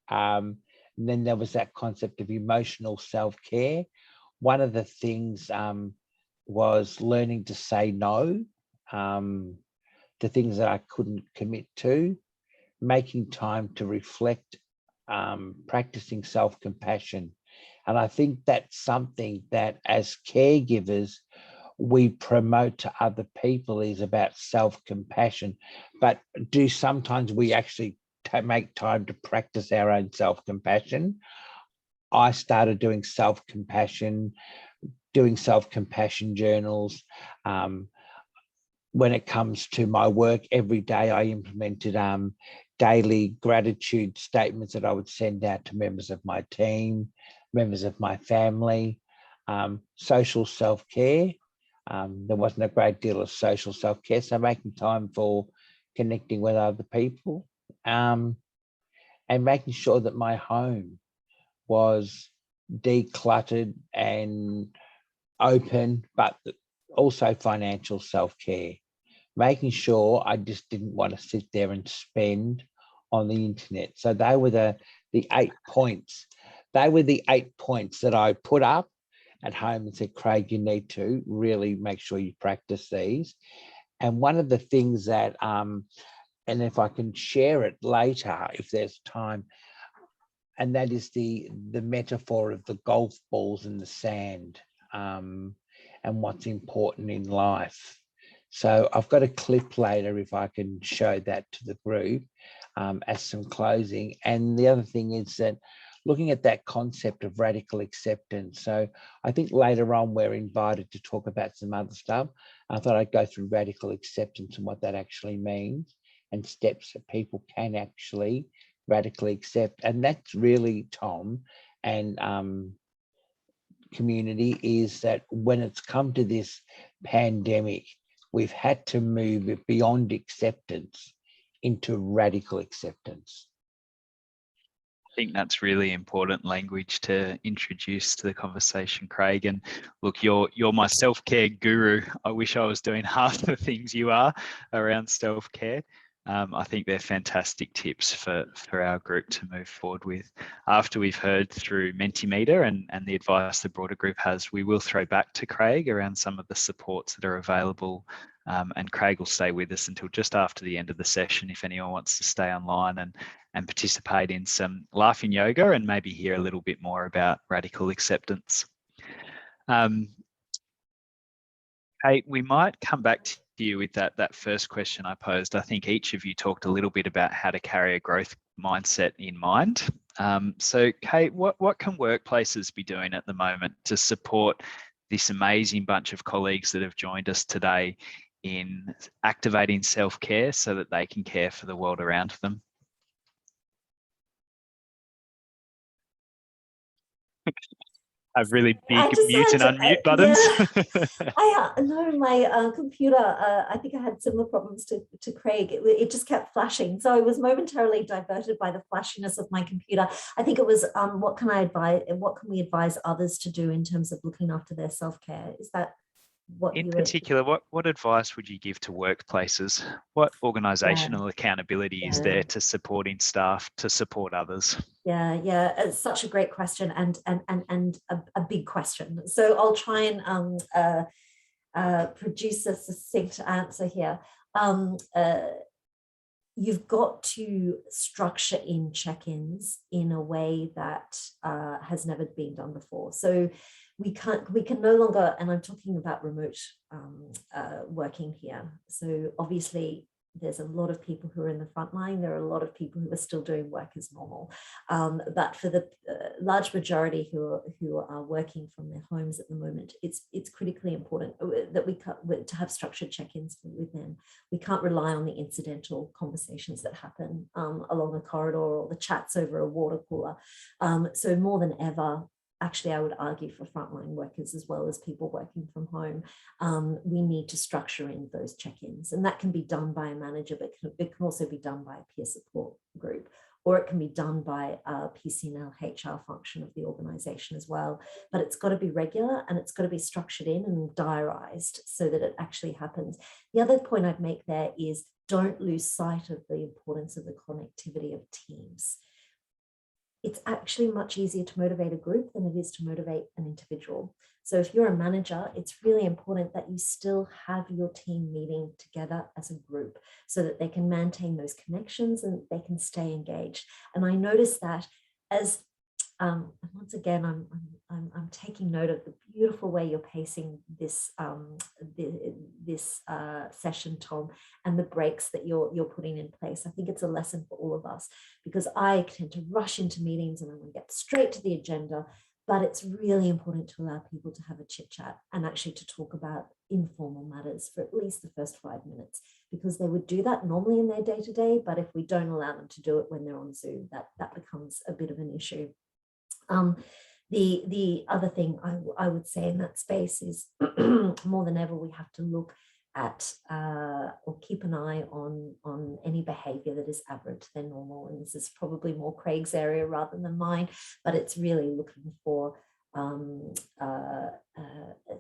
And then there was that concept of emotional self-care. One of the things was learning to say no to things that I couldn't commit to, making time to reflect, practicing self-compassion. And I think that's something that as caregivers, we promote to other people, is about self-compassion, but do sometimes we actually make time to practice our own self-compassion. I started doing self-compassion journals. When it comes to my work, every day I implemented daily gratitude statements that I would send out to members of my team, members of my family. Social self-care. There wasn't a great deal of social self-care, so making time for connecting with other people, and making sure that my home was decluttered and open, but also financial self-care, making sure I just didn't want to sit there and spend on the internet. So they were the 8 points. They were the 8 points that I put up at home and said, Craig, you need to really make sure you practice these. And one of the things that, and if I can share it later, if there's time, and that is the metaphor of the golf balls in the sand, and what's important in life. So I've got a clip later if I can show that to the group as some closing. And the other thing is that looking at that concept of radical acceptance. So I think later on we're invited to talk about some other stuff. I thought I'd go through radical acceptance and what that actually means and steps that people can actually radically accept. And that's really, Tom, and community, is that when it's come to this pandemic, we've had to move it beyond acceptance into radical acceptance. I think that's really important language to introduce to the conversation, Craig. And look, you're my self-care guru. I wish I was doing half the things you are around self-care. I think they're fantastic tips for our group to move forward with. After we've heard through Mentimeter and the advice the broader group has, we will throw back to Craig around some of the supports that are available. And Craig will stay with us until just after the end of the session if anyone wants to stay online and participate in some laughing yoga and maybe hear a little bit more about radical acceptance. Cate, we might come back to you with that first question I posed. I think each of you talked a little bit about how to carry a growth mindset in mind. So Cate, what can workplaces be doing at the moment to support this amazing bunch of colleagues that have joined us today in activating self-care so that they can care for the world around them? Have really big mute and unmute buttons. Yeah. I know my computer, I think I had similar problems to Craig. It just kept flashing. So I was momentarily diverted by the flashiness of my computer. I think it was, what can we advise others to do in terms of looking after their self-care? Is that what in particular, what advice would you give to workplaces? What organisational accountability is there to supporting staff to support others? Yeah, it's such a great question and a big question. So I'll try and produce a succinct answer here. You've got to structure in check-ins in a way that has never been done before. So we can no longer, and I'm talking about remote working here. So obviously there's a lot of people who are in the front line. There are a lot of people who are still doing work as normal. But for the large majority who are working from their homes at the moment, it's critically important that to have structured check-ins with them. We can't rely on the incidental conversations that happen along a corridor or the chats over a water cooler. So more than ever, actually, I would argue for frontline workers as well as people working from home, we need to structure in those check-ins. And that can be done by a manager, but it can also be done by a peer support group, or it can be done by a PCNL HR function of the organisation as well. But it's got to be regular and it's got to be structured in and diarised so that it actually happens. The other point I'd make there is don't lose sight of the importance of the connectivity of teams. It's actually much easier to motivate a group than it is to motivate an individual. So if you're a manager, it's really important that you still have your team meeting together as a group so that they can maintain those connections and they can stay engaged. And I noticed that as once again, I'm taking note of the beautiful way you're pacing this this session, Tom, and the breaks that you're putting in place. I think it's a lesson for all of us because I tend to rush into meetings and I want to get straight to the agenda. But it's really important to allow people to have a chit chat and actually to talk about informal matters for at least the first 5 minutes, because they would do that normally in their day-to-day. But if we don't allow them to do it when they're on Zoom, that becomes a bit of an issue. The other thing I would say in that space is more than ever, we have to look at or keep an eye on any behavior that is aberrant than normal. And this is probably more Craig's area rather than mine, but it's really looking for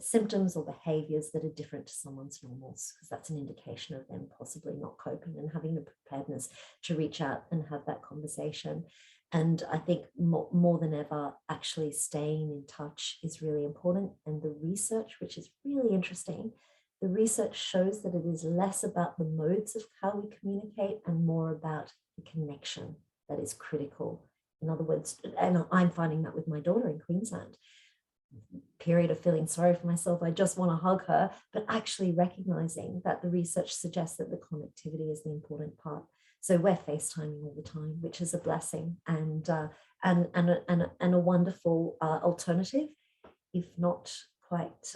symptoms or behaviors that are different to someone's normals, because that's an indication of them possibly not coping and having the preparedness to reach out and have that conversation. And I think more than ever, actually staying in touch is really important. And the research, which is really interesting, the research shows that it is less about the modes of how we communicate and more about the connection that is critical. In other words, and I'm finding that with my daughter in Queensland, period of feeling sorry for myself, I just want to hug her, but actually recognizing that the research suggests that the connectivity is the important part. So we're FaceTiming all the time, which is a blessing and a wonderful alternative, if not quite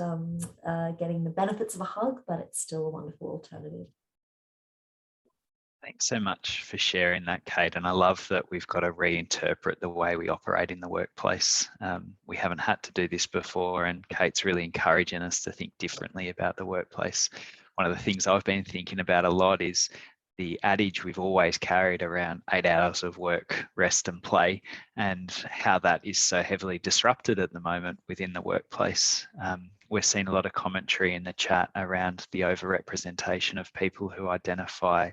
getting the benefits of a hug, but it's still a wonderful alternative. Thanks so much for sharing that, Cate. And I love that we've got to reinterpret the way we operate in the workplace. We haven't had to do this before, and Cate's really encouraging us to think differently about the workplace. One of the things I've been thinking about a lot is the adage we've always carried around 8 hours of work, rest and play, and how that is so heavily disrupted at the moment within the workplace. We're seeing a lot of commentary in the chat around the overrepresentation of people who identify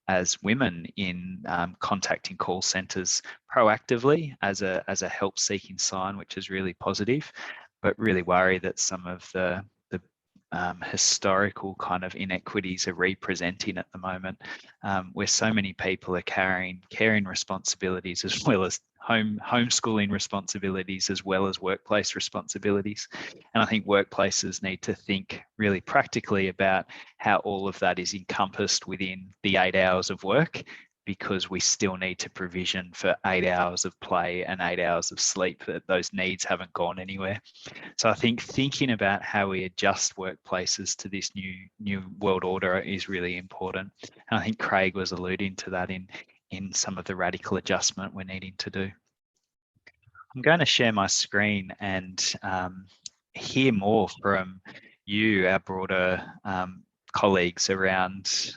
as women in contacting call centres proactively as a help-seeking sign, which is really positive, but really worry that some of the historical kind of inequities are representing at the moment, where so many people are carrying caring responsibilities as well as homeschooling responsibilities as well as workplace responsibilities. And I think workplaces need to think really practically about how all of that is encompassed within the 8 hours of work, because we still need to provision for 8 hours of play and 8 hours of sleep, that those needs haven't gone anywhere. So I think thinking about how we adjust workplaces to this new world order is really important. And I think Craig was alluding to that in some of the radical adjustment we're needing to do. I'm going to share my screen and hear more from you, our broader colleagues, around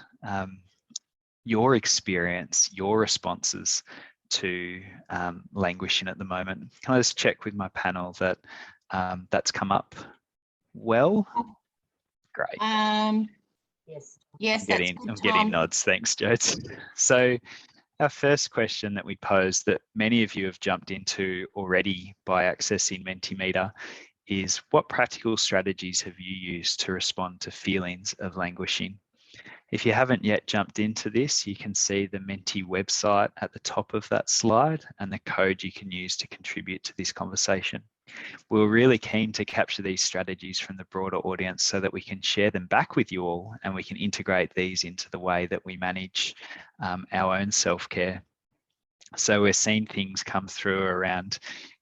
your experience, your responses to languishing at the moment. Can I just check with my panel that that's come up well? Great. Yes, I'm getting nods. Thanks, Jodes. So our first question that we posed, that many of you have jumped into already by accessing Mentimeter, is what practical strategies have you used to respond to feelings of languishing? If you haven't yet jumped into this, you can see the Menti website at the top of that slide and the code you can use to contribute to this conversation. We're really keen to capture these strategies from the broader audience so that we can share them back with you all, and we can integrate these into the way that we manage our own self-care. So we're seeing things come through around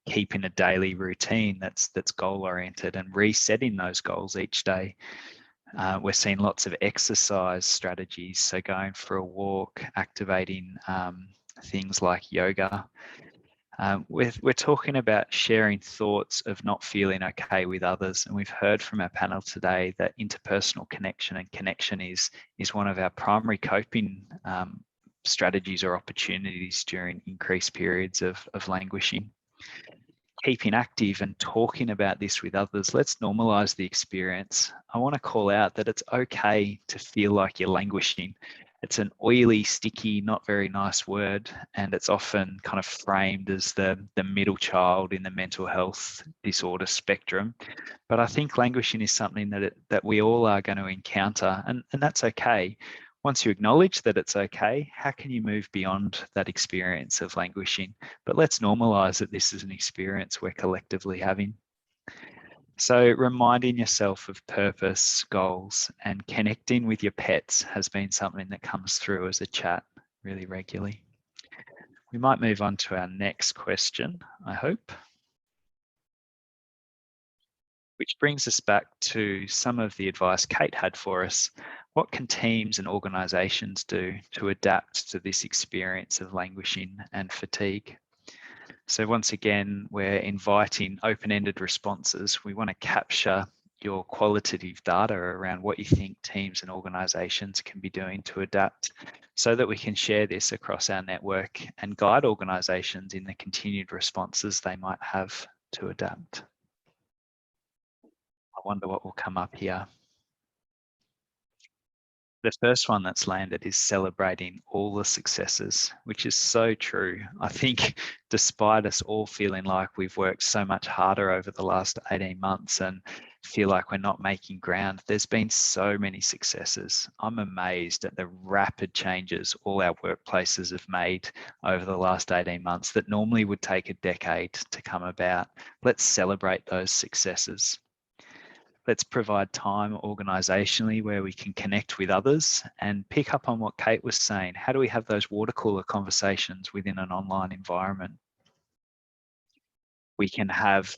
keeping a daily routine that's goal-oriented and resetting those goals each day. We're seeing lots of exercise strategies, so going for a walk, activating things like yoga. We're talking about sharing thoughts of not feeling okay with others, and we've heard from our panel today that interpersonal connection and connection is one of our primary coping strategies or opportunities during increased periods of languishing. Keeping active and talking about this with others, let's normalise the experience. I want to call out that it's okay to feel like you're languishing. It's an oily, sticky, not very nice word, and it's often kind of framed as the middle child in the mental health disorder spectrum. But I think languishing is something that we all are going to encounter, and that's okay. Once you acknowledge that it's okay, how can you move beyond that experience of languishing? But let's normalise that this is an experience we're collectively having. So reminding yourself of purpose, goals, and connecting with your pets has been something that comes through as a chat really regularly. We might move on to our next question, I hope. Which brings us back to some of the advice Cate had for us. What can teams and organisations do to adapt to this experience of languishing and fatigue? So once again, we're inviting open-ended responses. We want to capture your qualitative data around what you think teams and organisations can be doing to adapt, so that we can share this across our network and guide organisations in the continued responses they might have to adapt. wonder what will come up here. The first one that's landed is celebrating all the successes, which is so true. I think despite us all feeling like we've worked so much harder over the last 18 months and feel like we're not making ground, there's been so many successes. I'm amazed at the rapid changes all our workplaces have made over the last 18 months that normally would take a decade to come about. Let's celebrate those successes. Let's provide time organisationally where we can connect with others and pick up on what Cate was saying. How do we have those water cooler conversations within an online environment? We can have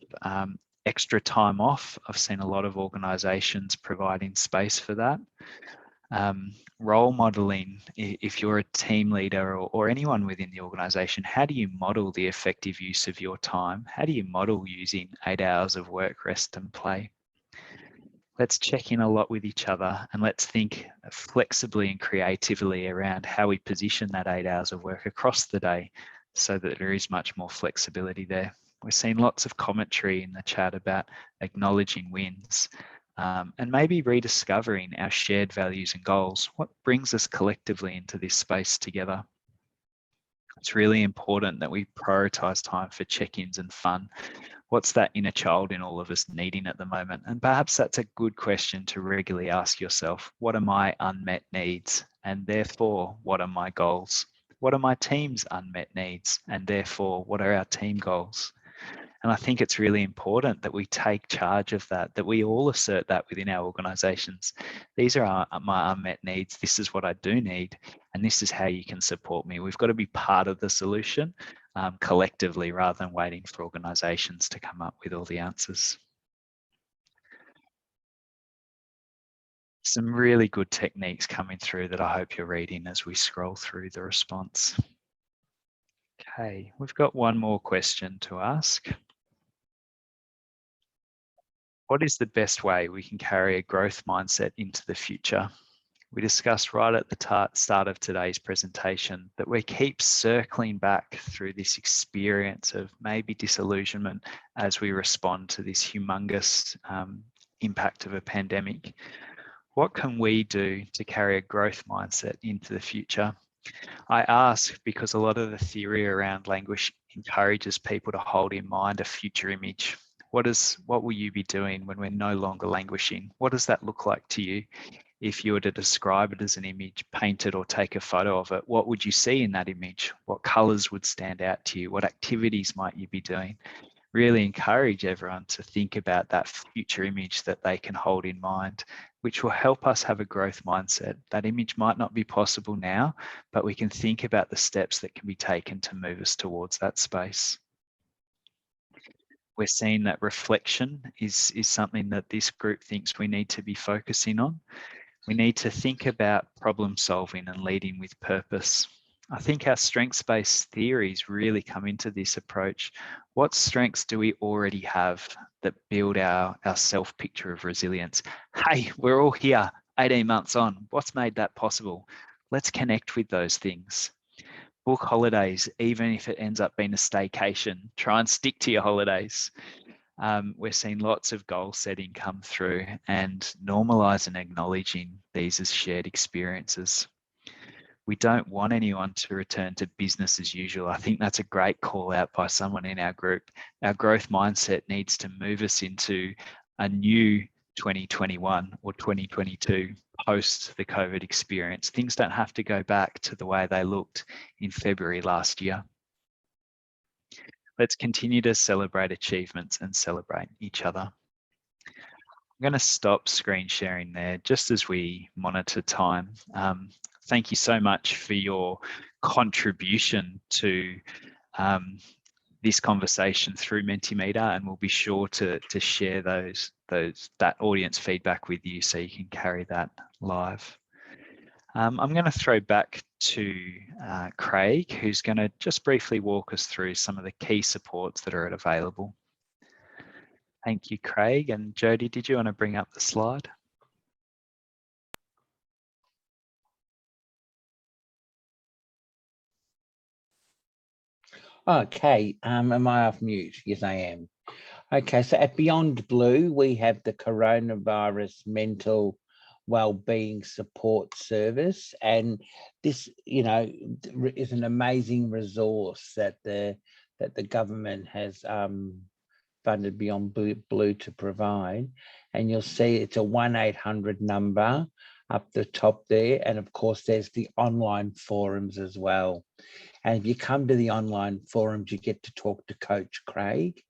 extra time off. I've seen a lot of organisations providing space for that. Role modelling, if you're a team leader or anyone within the organisation, how do you model the effective use of your time? How do you model using 8 hours of work, rest and play? Let's check in a lot with each other and let's think flexibly and creatively around how we position that 8 hours of work across the day so that there is much more flexibility there. We're seeing lots of commentary in the chat about acknowledging wins and maybe rediscovering our shared values and goals. What brings us collectively into this space together? It's really important that we prioritise time for check-ins and fun. What's that inner child in all of us needing at the moment? And perhaps that's a good question to regularly ask yourself. What are my unmet needs? And therefore, what are my goals? What are my team's unmet needs? And therefore, what are our team goals? And I think it's really important that we take charge of that we all assert that within our organisations. These are my unmet needs. This is what I do need. And this is how you can support me. We've got to be part of the solution collectively rather than waiting for organisations to come up with all the answers. Some really good techniques coming through that I hope you're reading as we scroll through the response. Okay, we've got one more question to ask. What is the best way we can carry a growth mindset into the future? We discussed right at the start of today's presentation that we keep circling back through this experience of maybe disillusionment as we respond to this humongous impact of a pandemic. What can we do to carry a growth mindset into the future? I ask because a lot of the theory around languishing encourages people to hold in mind a future image. What will you be doing when we're no longer languishing? What does that look like to you? If you were to describe it as an image, paint it or take a photo of it, what would you see in that image? What colours would stand out to you? What activities might you be doing? Really encourage everyone to think about that future image that they can hold in mind, which will help us have a growth mindset. That image might not be possible now, but we can think about the steps that can be taken to move us towards that space. We're seeing that reflection is something that this group thinks we need to be focusing on. We need to think about problem solving and leading with purpose. I think our strengths-based theories really come into this approach. What strengths do we already have that build our self-picture of resilience? Hey, we're all here 18 months on. What's made that possible? Let's connect with those things. Book holidays, even if it ends up being a staycation. Try and stick to your holidays. We're seeing lots of goal setting come through and normalize and acknowledging these as shared experiences. We don't want anyone to return to business as usual. I think that's a great call out by someone in our group. Our growth mindset needs to move us into a new 2021 or 2022 post the COVID experience. Things don't have to go back to the way they looked in February last year. Let's continue to celebrate achievements and celebrate each other. I'm going to stop screen sharing there just as we monitor time. Thank you so much for your contribution to this conversation through Mentimeter, and we'll be sure to share that audience feedback with you so you can carry that live. I'm going to throw back to Craig, who's going to just briefly walk us through some of the key supports that are available. Thank you, Craig. And Jody, did you want to bring up the slide? Okay, am I off mute? Yes, I am. Okay, so at Beyond Blue, we have the coronavirus mental wellbeing support service, and this, you know, is an amazing resource that the government has funded Beyond Blue to provide. And you'll see it's a 1-800 number up the top there, and of course there's the online forums as well. And if you come to the online forums, you get to talk to Coach Craig.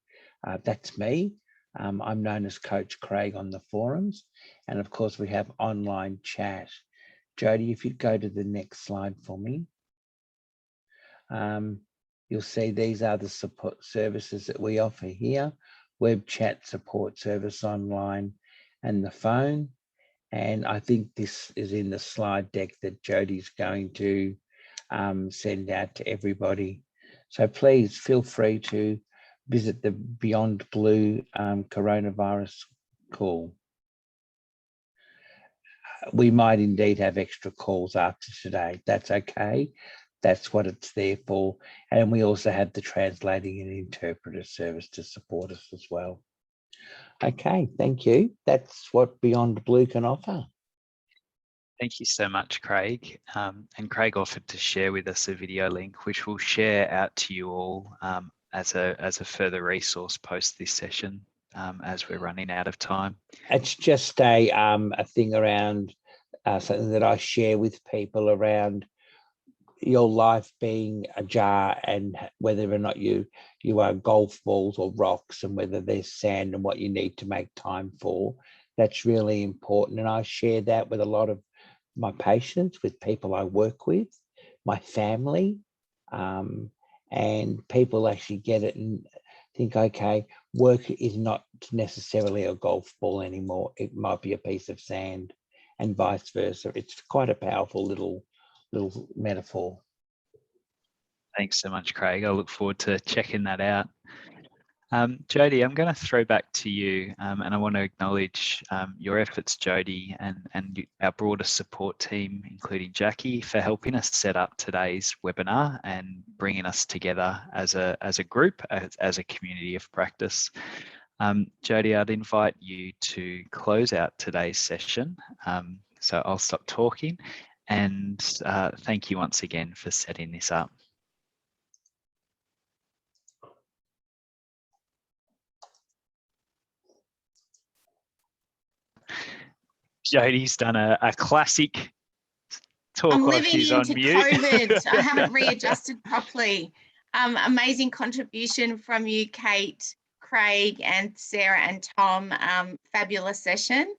That's me. I'm known as Coach Craig on the forums. And of course, we have online chat. Jody, if you'd go to the next slide for me. You'll see these are the support services that we offer here. Web chat support service online and the phone. And I think this is in the slide deck that Jody's going to send out to everybody. So please feel free to visit the Beyond Blue coronavirus call. We might indeed have extra calls after today. That's okay. That's what it's there for. And we also have the translating and interpreter service to support us as well. Okay, thank you. That's what Beyond Blue can offer. Thank you so much, Craig. And Craig offered to share with us a video link, which we'll share out to you all as a further resource post this session, as we're running out of time. It's just a thing around something that I share with people around your life being a jar, and whether or not you are golf balls or rocks, and whether there's sand and what you need to make time for. That's really important. And I share that with a lot of my patients, with people I work with, my family, and people actually get it and think, okay, work is not necessarily a golf ball anymore. It might be a piece of sand, and vice versa. It's quite a powerful little metaphor. Thanks so much, Craig. I look forward to checking that out. Jody, I'm going to throw back to you, and I want to acknowledge your efforts, Jody, and our broader support team, including Jackie, for helping us set up today's webinar and bringing us together as a group, as a community of practice. Jody, I'd invite you to close out today's session. So I'll stop talking, and thank you once again for setting this up. Jody's done a classic talk I'm while living she's into on mute. COVID. I haven't readjusted properly. Amazing contribution from you, Cate, Craig, and Sarah and Tom. Fabulous session.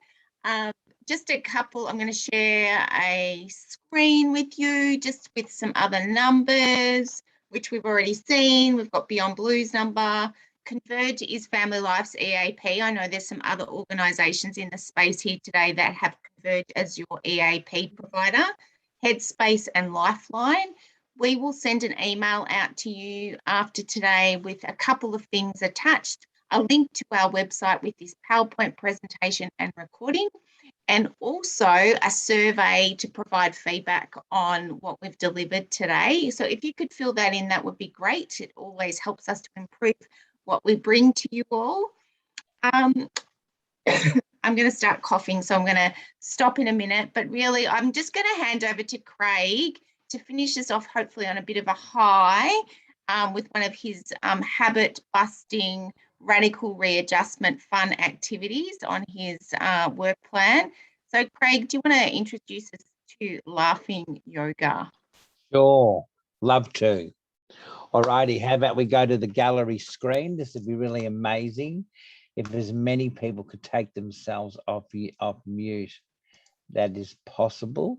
Just a couple, I'm going to share a screen with you, just with some other numbers, which we've already seen. We've got Beyond Blue's number. Converge is Family Life's EAP. I know there's some other organisations in the space here today that have Converge as your EAP provider. Headspace and Lifeline. We will send an email out to you after today with a couple of things attached, a link to our website with this PowerPoint presentation and recording, and also a survey to provide feedback on what we've delivered today. So if you could fill that in, that would be great. It always helps us to improve what we bring to you all. I'm going to start coughing, so I'm going to stop in a minute. But really, I'm just going to hand over to Craig to finish us off, hopefully on a bit of a high, with one of his habit-busting, radical readjustment fun activities on his work plan. So, Craig, do you want to introduce us to laughing yoga? Sure, love to. Alrighty, how about we go to the gallery screen? This would be really amazing if as many people could take themselves off mute. That is possible.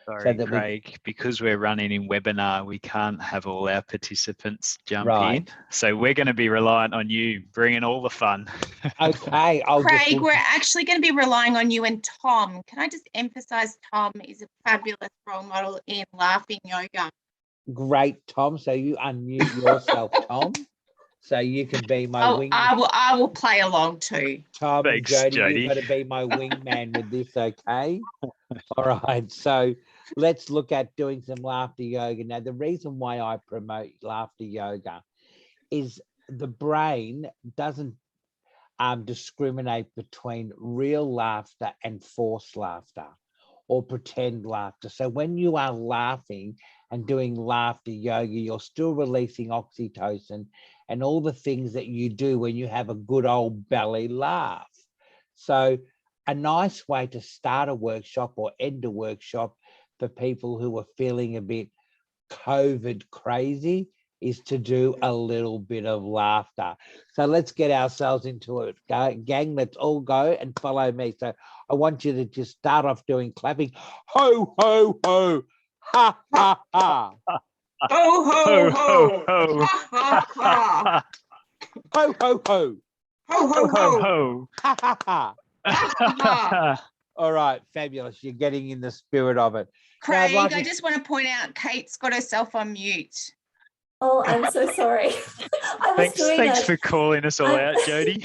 Sorry, so Craig, because we're running in webinar, we can't have all our participants jump in. So we're going to be reliant on you bringing all the fun. Okay. Craig, we're actually going to be relying on you and Tom. Can I just emphasize Tom is a fabulous role model in laughing yoga. Great, Tom. So you unmute yourself, Tom. So you can be my wing. I will play along too. Tom, thanks, Jody, you've got to be my wingman with this, okay? All right. So let's look at doing some laughter yoga. Now, the reason why I promote laughter yoga is the brain doesn't discriminate between real laughter and forced laughter or pretend laughter. So when you are laughing and doing laughter yoga, you're still releasing oxytocin and all the things that you do when you have a good old belly laugh. So a nice way to start a workshop or end a workshop for people who are feeling a bit COVID crazy is to do a little bit of laughter. So let's get ourselves into it. Gang, let's all go and follow me. So I want you to just start off doing clapping. Ho, ho, ho. Ha, ha, ha. Ho, ho, ho. ho. Ha, ha, ha. Ho, ho, ho. Ho, ho, ho. Ho. Ha, ha, ha. Ha. All right, fabulous. You're getting in the spirit of it. Now, I'd Craig, like I to- just want to point out Kate's got herself on mute. Oh, I'm so sorry. I was doing Thanks that. for calling us all out, Jody.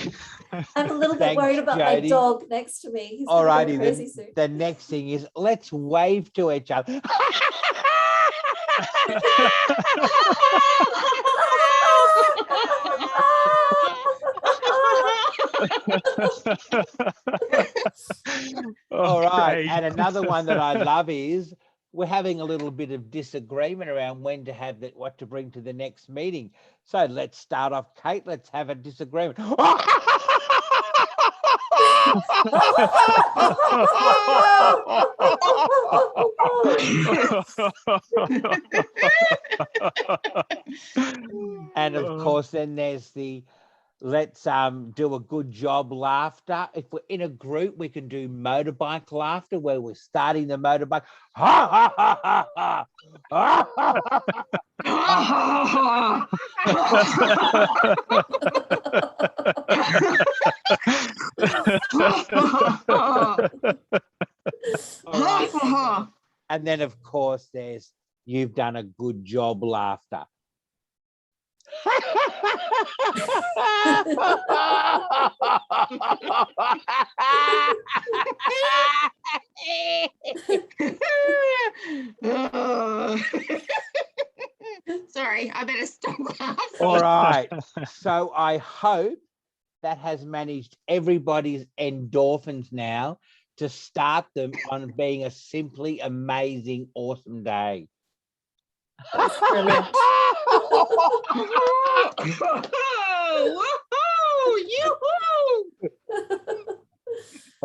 I'm a little bit Thanks, worried about Jody. my dog next to me. He's All going to righty, go crazy soon. the next thing is let's wave to each other. All right, Craig. and another one that I love is we're having a little bit of disagreement around when to have that, what to bring to the next meeting. So let's start off, Cate. Let's have a disagreement. And of course, then there's the let's do a good job laughter. If we're in a group, we can do motorbike laughter where we're starting the motorbike. Ha ha ha ha ha. Ha, ha, ha, ha. All right. And then of course there's you've done a good job laughter. Sorry, I better stop laughing. All right. So I hope that has managed everybody's endorphins now to start them on being a simply amazing, awesome day. Brilliant.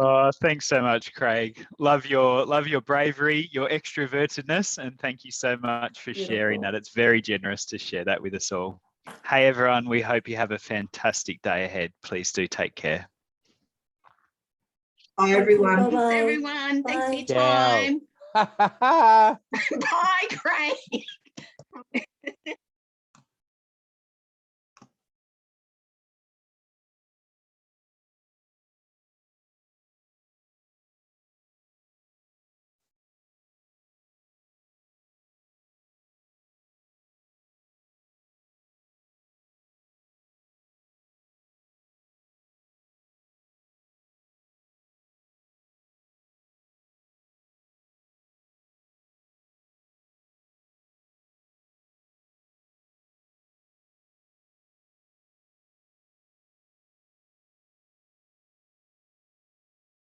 Oh, thanks so much, Craig. Love your bravery, your extrovertedness, and thank you so much for sharing that. It's very generous to share that with us all. Hey everyone, we hope you have a fantastic day ahead. Please do take care. Bye, everyone. Thanks, everyone. Thanks for your Ciao. time. Ha, ha, ha. Bye, Craig.